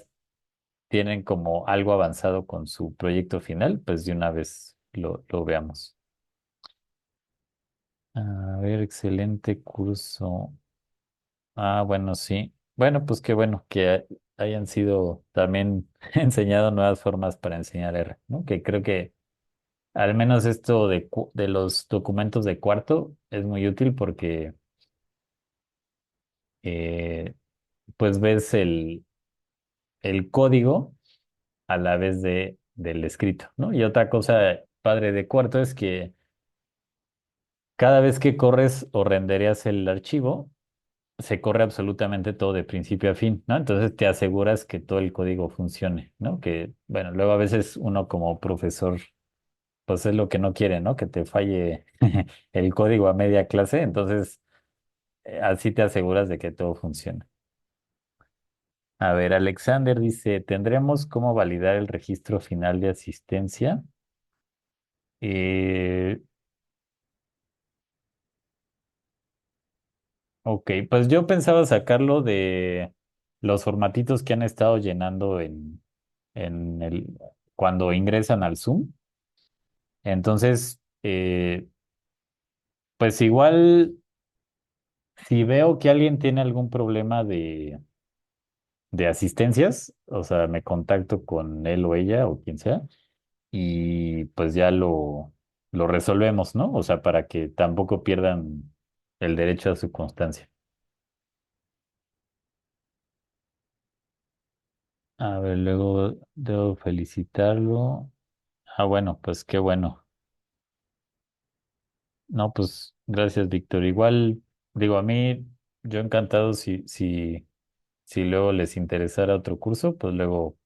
tienen como algo avanzado con su proyecto final, pues de una vez lo veamos. A ver, excelente curso. Ah, bueno, sí. Bueno, pues qué bueno que hayan sido también enseñado nuevas formas para enseñar R, ¿no? Que creo que al menos esto de los documentos de cuarto es muy útil porque eh, pues ves el código a la vez del escrito, ¿no? Y otra cosa padre de cuarto es que cada vez que corres o renderías el archivo, se corre absolutamente todo de principio a fin, ¿no? Entonces te aseguras que todo el código funcione, ¿no? Que, bueno, luego a veces uno como profesor, pues es lo que no quiere, ¿no? Que te falle el código a media clase, entonces así te aseguras de que todo funcione. A ver, Alexander dice, ¿tendremos cómo validar el registro final de asistencia? Eh, ok, pues yo pensaba sacarlo de los formatitos que han estado llenando en cuando ingresan al Zoom. Entonces, pues igual, si veo que alguien tiene algún problema de asistencias, o sea, me contacto con él o ella o quien sea, y pues ya lo resolvemos, ¿no? O sea, para que tampoco pierdan el derecho a su constancia. A ver, luego debo felicitarlo. Ah, bueno, pues qué bueno. No, pues gracias, Víctor. Igual, digo, a mí, yo encantado si luego les interesara otro curso, pues luego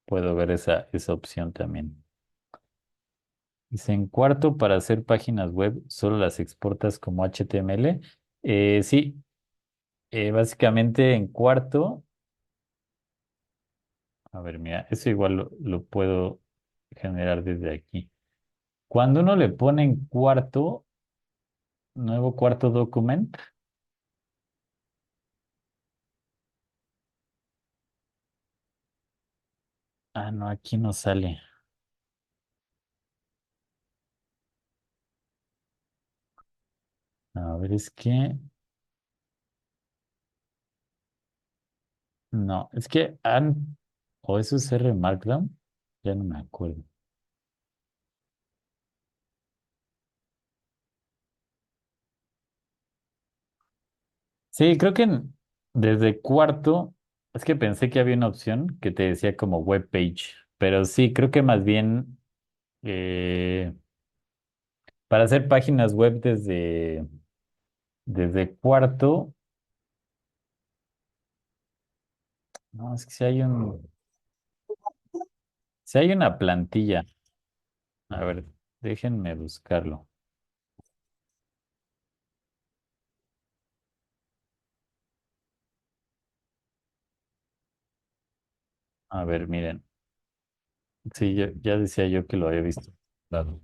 puedo ver esa opción también. Dice, en cuarto, para hacer páginas web, ¿solo las exportas como HTML? Sí, básicamente en cuarto, A ver, mira, eso igual lo puedo generar desde aquí. Cuando uno le pone en cuarto, nuevo cuarto document, ah, no, aquí no sale. A ver, es que, no, es que o eso es R Markdown, ya no me acuerdo. Sí, creo que desde cuarto, es que pensé que había una opción que te decía como web page, pero sí, creo que más bien eh, para hacer páginas web desde cuarto, no, es que si hay una plantilla, a ver, déjenme buscarlo. A ver, miren, sí, ya decía yo que lo había visto. Claro.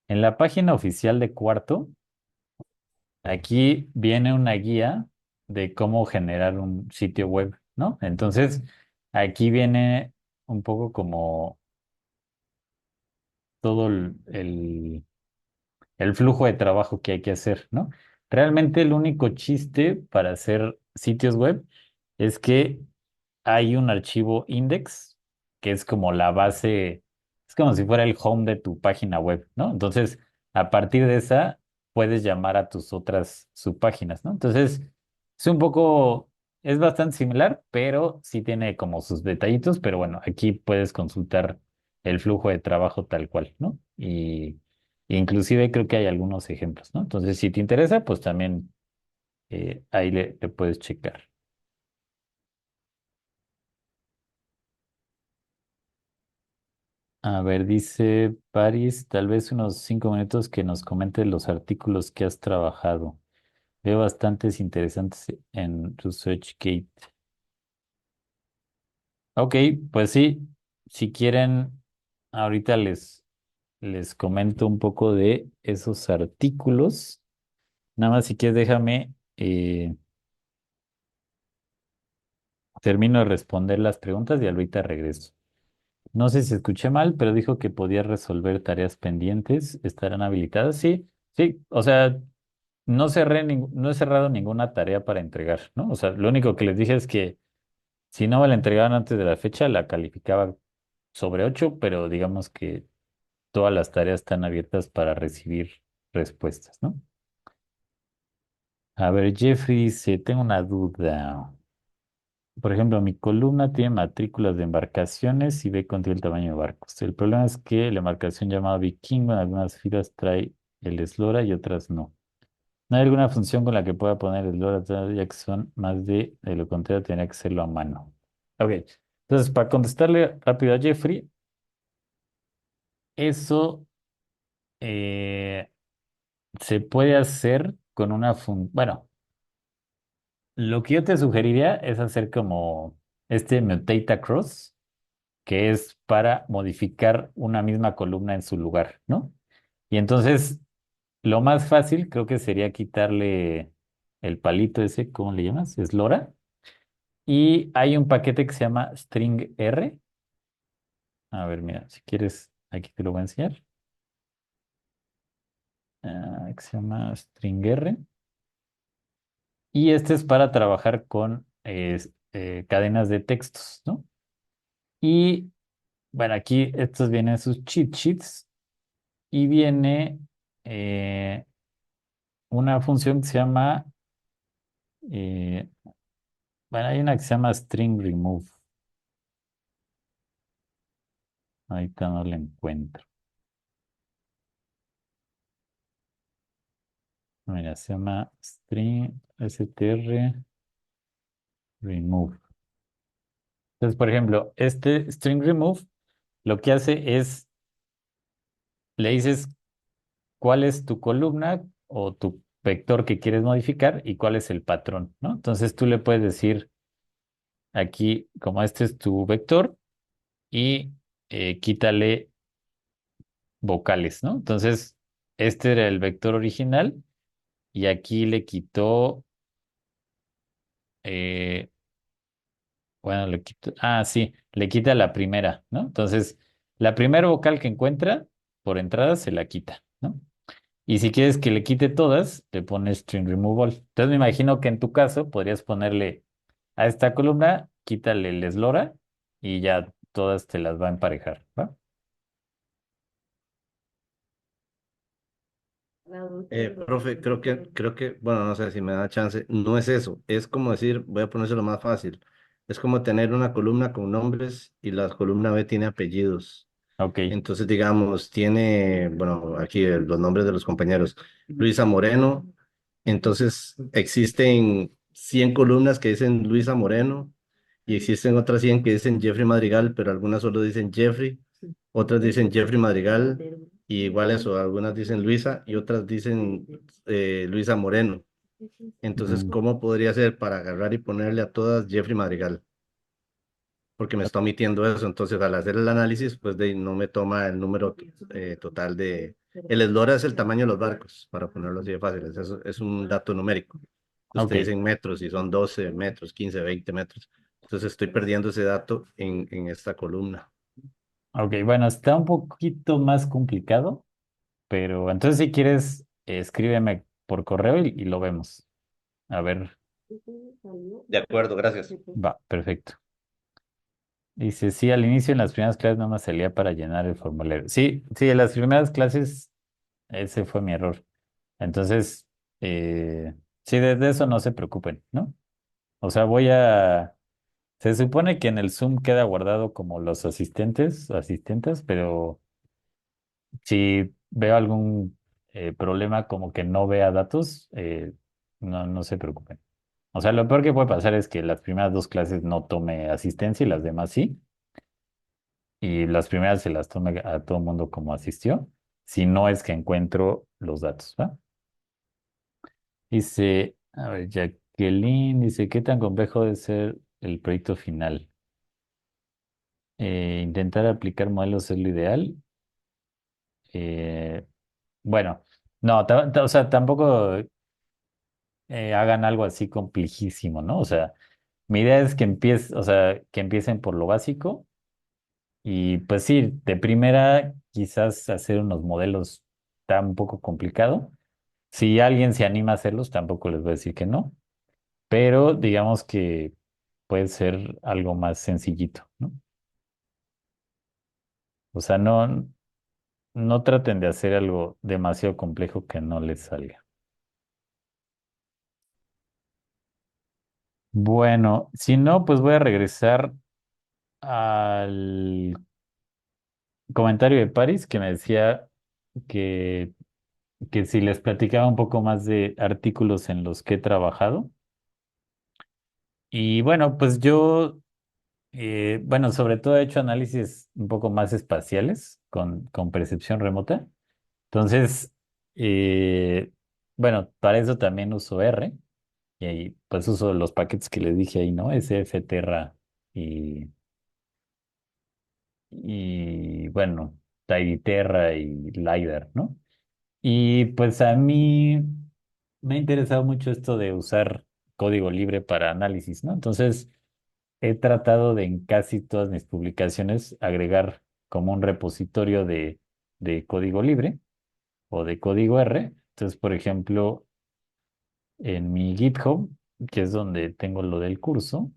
En la página oficial de cuarto, aquí viene una guía de cómo generar un sitio web, ¿no? Entonces, aquí viene un poco como todo el flujo de trabajo que hay que hacer, ¿no? Realmente el único chiste para hacer sitios web es que hay un archivo index que es como la base, es como si fuera el home de tu página web, ¿no? Entonces, a partir de esa, puedes llamar a tus otras subpáginas, ¿no? Entonces, es un poco, es bastante similar, pero sí tiene como sus detallitos, pero bueno, aquí puedes consultar el flujo de trabajo tal cual, ¿no? Y inclusive creo que hay algunos ejemplos, ¿no? Entonces, si te interesa, pues también ahí le puedes checar. A ver, dice Paris, tal vez unos 5 minutos que nos comentes los artículos que has trabajado. Veo bastantes interesantes en ResearchGate. Ok, pues sí, si quieren, ahorita les comento un poco de esos artículos. Nada más si quieres, déjame, termino de responder las preguntas y ahorita regreso. No sé si escuché mal, pero dijo que podía resolver tareas pendientes. ¿Estarán habilitadas? Sí, sí. O sea, no he cerrado ninguna tarea para entregar, ¿no? O sea, lo único que les dije es que si no me la entregaban antes de la fecha, la calificaba sobre 8, pero digamos que todas las tareas están abiertas para recibir respuestas, ¿no? A ver, Jeffrey dice, tengo una duda. Por ejemplo, mi columna tiene matrículas de embarcaciones y ve contigo el tamaño de barcos. El problema es que la embarcación llamada Vikingo en algunas filas trae el eslora y otras no. ¿No hay alguna función con la que pueda poner eslora, ya que son más de lo contrario, tendría que hacerlo a mano? Ok, entonces para contestarle rápido a Jeffrey, eso eh, se puede hacer con una función. Bueno, lo que yo te sugeriría es hacer como este mutate across, que es para modificar una misma columna en su lugar, ¿no? Y entonces, lo más fácil creo que sería quitarle el palito ese, ¿cómo le llamas? Es Lora. Y hay un paquete que se llama String R. A ver, mira, si quieres, aquí te lo voy a enseñar. Que se llama String R. Y este es para trabajar con cadenas de textos, ¿no? Y bueno, aquí estos vienen sus cheat sheets y viene eh, una función que se llama, eh, bueno, hay una que se llama string remove. Ahorita no la encuentro. Mira, se llama string str remove. Entonces, por ejemplo, este string remove lo que hace es, le dices cuál es tu columna o tu vector que quieres modificar y cuál es el patrón, ¿no? Entonces tú le puedes decir aquí, como este es tu vector, y quítale vocales, ¿no? Entonces, este era el vector original y aquí le quitó, eh, bueno, le quitó, sí, le quita la primera, ¿no? Entonces, la primera vocal que encuentra, por entrada, se la quita, ¿no? Y si quieres que le quite todas, le pones string removal. Entonces, me imagino que en tu caso podrías ponerle a esta columna, quítale el eslora y ya todas te las va a emparejar, ¿va? Profe, bueno, no sé si me da chance, no es eso, es como decir, voy a ponérselo más fácil, es como tener una columna con nombres y la columna B tiene apellidos. Ok. Entonces, digamos, tiene, bueno, aquí los nombres de los compañeros, Luisa Moreno, entonces existen 100 columnas que dicen Luisa Moreno y existen otras 100 que dicen Jeffrey Madrigal, pero algunas solo dicen Jeffrey, otras dicen Jeffrey Madrigal, y igual eso, algunas dicen Luisa y otras dicen Luisa Moreno. Entonces, Mm, ¿cómo podría ser para agarrar y ponerle a todas Jeffrey Madrigal? Porque me está omitiendo eso. Entonces, al hacer el análisis, pues no me toma el número total de... El eslora es el tamaño de los barcos, para ponerlo así de fácil. Es un dato numérico. ok, Usted dice en metros y son 12 metros, 15 20 metros. Entonces, estoy perdiendo ese dato en esta columna. ok, bueno, está un poquito más complicado, pero entonces si quieres, escríbeme por correo y lo vemos. A ver, De acuerdo, gracias. va, perfecto. Dice, sí, al inicio en las primeras clases no me salía para llenar el formulario. Sí, sí, en las primeras clases ese fue mi error. Entonces, sí, desde eso no se preocupen, ¿no? O sea, se supone que en el Zoom queda guardado como los asistentes, asistentes, pero si veo algún problema como que no vea datos, no se preocupen. O sea, lo peor que puede pasar es que las primeras dos clases no tome asistencia y las demás sí. Y las primeras se las tome a todo el mundo como asistió, si no es que encuentro los datos, ¿va? Dice, a ver, Jacqueline dice, ¿qué tan complejo debe ser el proyecto final? Intentar aplicar modelos es lo ideal. Eh, bueno, no, o sea, tampoco hagan algo así complejísimo, ¿no? O sea, mi idea es que o sea, que empiecen por lo básico y pues sí, de primera quizás hacer unos modelos está un poco complicado. Si alguien se anima a hacerlos, tampoco les voy a decir que no, pero digamos que puede ser algo más sencillito, ¿no? O sea, no traten de hacer algo demasiado complejo que no les salga. Bueno, si no, pues voy a regresar al comentario de Paris que me decía que, que si les platicaba un poco más de artículos en los que he trabajado. Y bueno, pues yo, bueno, sobre todo he hecho análisis un poco más espaciales con percepción remota. Entonces, bueno, para eso también uso R y ahí pues uso los paquetes que les dije ahí, ¿no? SF, Terra y, y bueno, Tidyterra y LiDAR, ¿no? Y pues a mí me ha interesado mucho esto de usar código libre para análisis, ¿no? Entonces, he tratado de en casi todas mis publicaciones agregar como un repositorio de código libre o de código R. Entonces, por ejemplo, en mi GitHub, que es donde tengo lo del curso,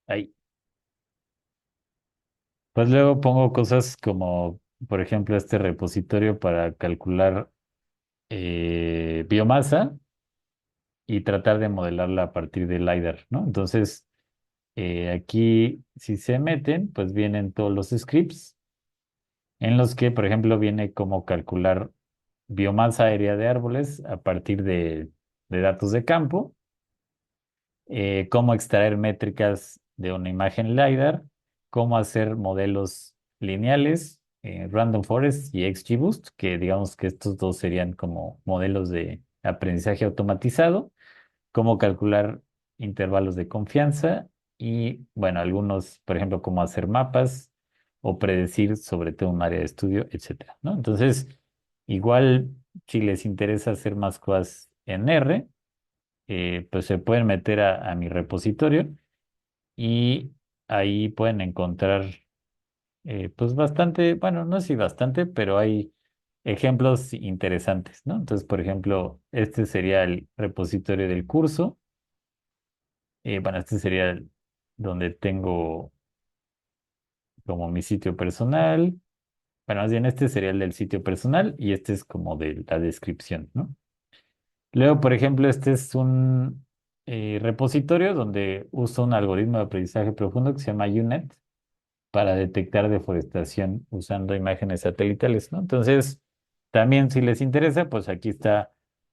ahí, pues luego pongo cosas como, por ejemplo, este repositorio para calcular biomasa y tratar de modelarla a partir de LiDAR, ¿no? Entonces, aquí, si se meten, pues vienen todos los scripts en los que, por ejemplo, viene cómo calcular biomasa aérea de árboles a partir de datos de campo, cómo extraer métricas de una imagen LiDAR, cómo hacer modelos lineales, Random Forest y XGBoost, que digamos que estos dos serían como modelos de aprendizaje automatizado, cómo calcular intervalos de confianza y, bueno, algunos, por ejemplo, cómo hacer mapas o predecir sobre todo un área de estudio, etcétera, ¿no? Entonces, igual, si les interesa hacer más cosas en R, pues se pueden meter a mi repositorio y ahí pueden encontrar, pues bastante, bueno, no sé si bastante, pero hay ejemplos interesantes, ¿no? Entonces, por ejemplo, este sería el repositorio del curso. Bueno, este sería donde tengo como mi sitio personal. Bueno, más bien este sería el del sitio personal y este es como de la descripción, ¿no? Luego, por ejemplo, este es un repositorio donde uso un algoritmo de aprendizaje profundo que se llama UNet para detectar deforestación usando imágenes satelitales, ¿no? Entonces, también si les interesa, pues aquí está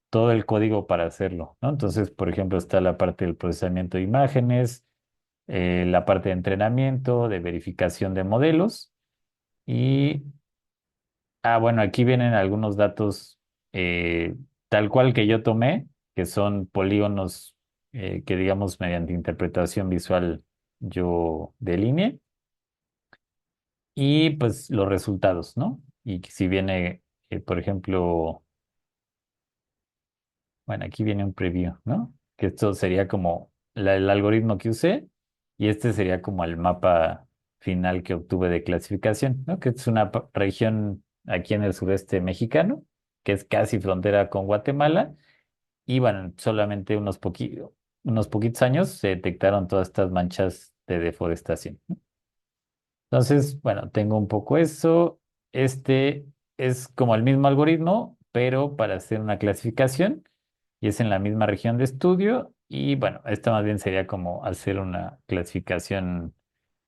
todo el código para hacerlo, ¿no? Entonces, por ejemplo, está la parte del procesamiento de imágenes, la parte de entrenamiento, de verificación de modelos y, bueno, aquí vienen algunos datos eh, tal cual que yo tomé, que son polígonos que, digamos, mediante interpretación visual yo delineé y pues los resultados, ¿no? Y si viene, por ejemplo, bueno, aquí viene un preview, ¿no? Que esto sería como el algoritmo que usé y este sería como el mapa final que obtuve de clasificación, ¿no? Que es una región aquí en el sureste mexicano, que es casi frontera con Guatemala y bueno, solamente unos poquitos años se detectaron todas estas manchas de deforestación. Entonces, bueno, tengo un poco eso. Este es como el mismo algoritmo, pero para hacer una clasificación y es en la misma región de estudio. Y bueno, esta más bien sería como hacer una clasificación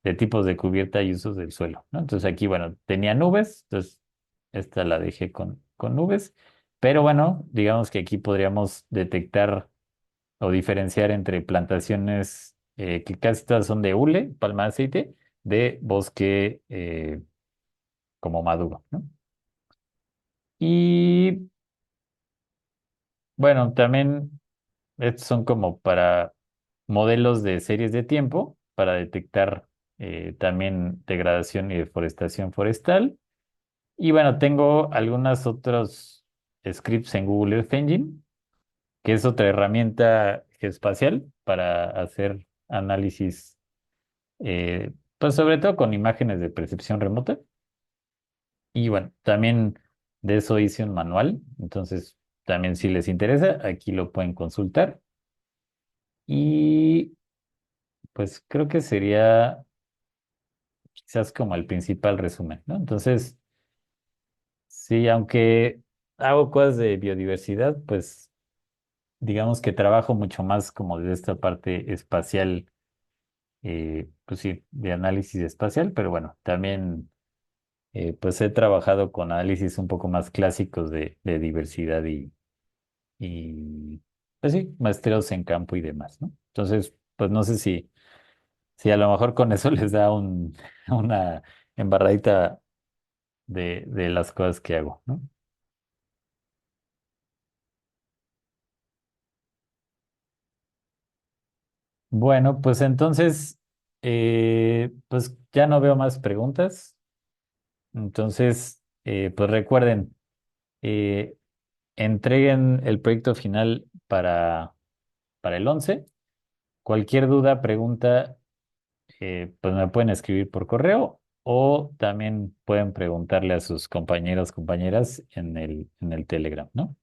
de tipos de cubierta y usos del suelo, ¿no? Entonces aquí, bueno, tenía nubes, entonces esta la dejé con nubes, pero bueno, digamos que aquí podríamos detectar o diferenciar entre plantaciones que casi todas son de hule, palma de aceite, de bosque como maduro, ¿no? Y bueno, también estos son como para modelos de series de tiempo, para detectar también degradación y deforestación forestal. Y bueno, tengo algunos otros scripts en Google Earth Engine, que es otra herramienta geoespacial para hacer análisis, pues sobre todo con imágenes de percepción remota. Y bueno, también de eso hice un manual, entonces también si les interesa, aquí lo pueden consultar. Y pues creo que sería quizás como el principal resumen, ¿no? Entonces, sí, aunque hago cosas de biodiversidad, pues digamos que trabajo mucho más como de esta parte espacial, pues sí, de análisis espacial, pero bueno, también pues he trabajado con análisis un poco más clásicos de diversidad y pues sí, maestros en campo y demás, ¿no? Entonces, pues no sé si a lo mejor con eso les da una embarradita de las cosas que hago, ¿no? Bueno, pues entonces, pues ya no veo más preguntas. Entonces, pues recuerden, eh, entreguen el proyecto final para el 11. Cualquier duda, pregunta, pues me pueden escribir por correo o también pueden preguntarle a sus compañeros, compañeras en el Telegram, ¿no?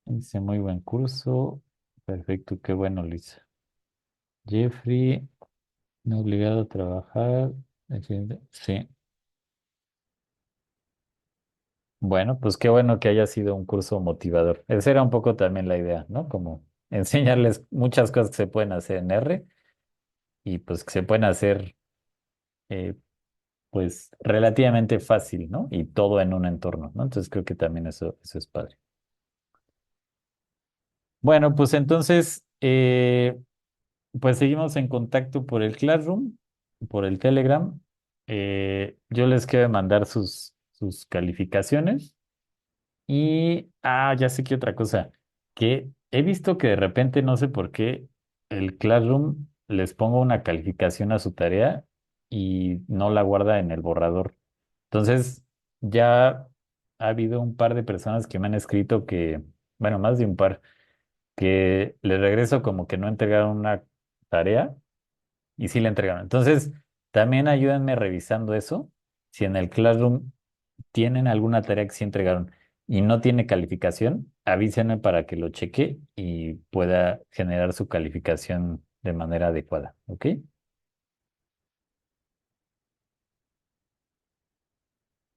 Dice muy buen curso. Perfecto, qué bueno, Luisa. Jeffrey, no obligado a trabajar. Sí. Bueno, pues qué bueno que haya sido un curso motivador. Esa era un poco también la idea, ¿no? Como enseñarles muchas cosas que se pueden hacer en R y pues que se pueden hacer eh, pues relativamente fácil, ¿no? Y todo en un entorno, ¿no? Entonces creo que también eso es padre. Bueno, pues entonces, pues seguimos en contacto por el Classroom, por el Telegram. Yo les quiero mandar sus calificaciones. Y, ya sé que otra cosa, que he visto que de repente, no sé por qué, el Classroom les pongo una calificación a su tarea y no la guarda en el borrador. Entonces, ya ha habido un par de personas que me han escrito que, bueno, más de un par, que les regreso como que no entregaron una tarea y sí la entregaron. Entonces, también ayúdenme revisando eso. Si en el Classroom tienen alguna tarea que sí entregaron y no tiene calificación, avísenme para que lo cheque y pueda generar su calificación de manera adecuada. ¿Ok?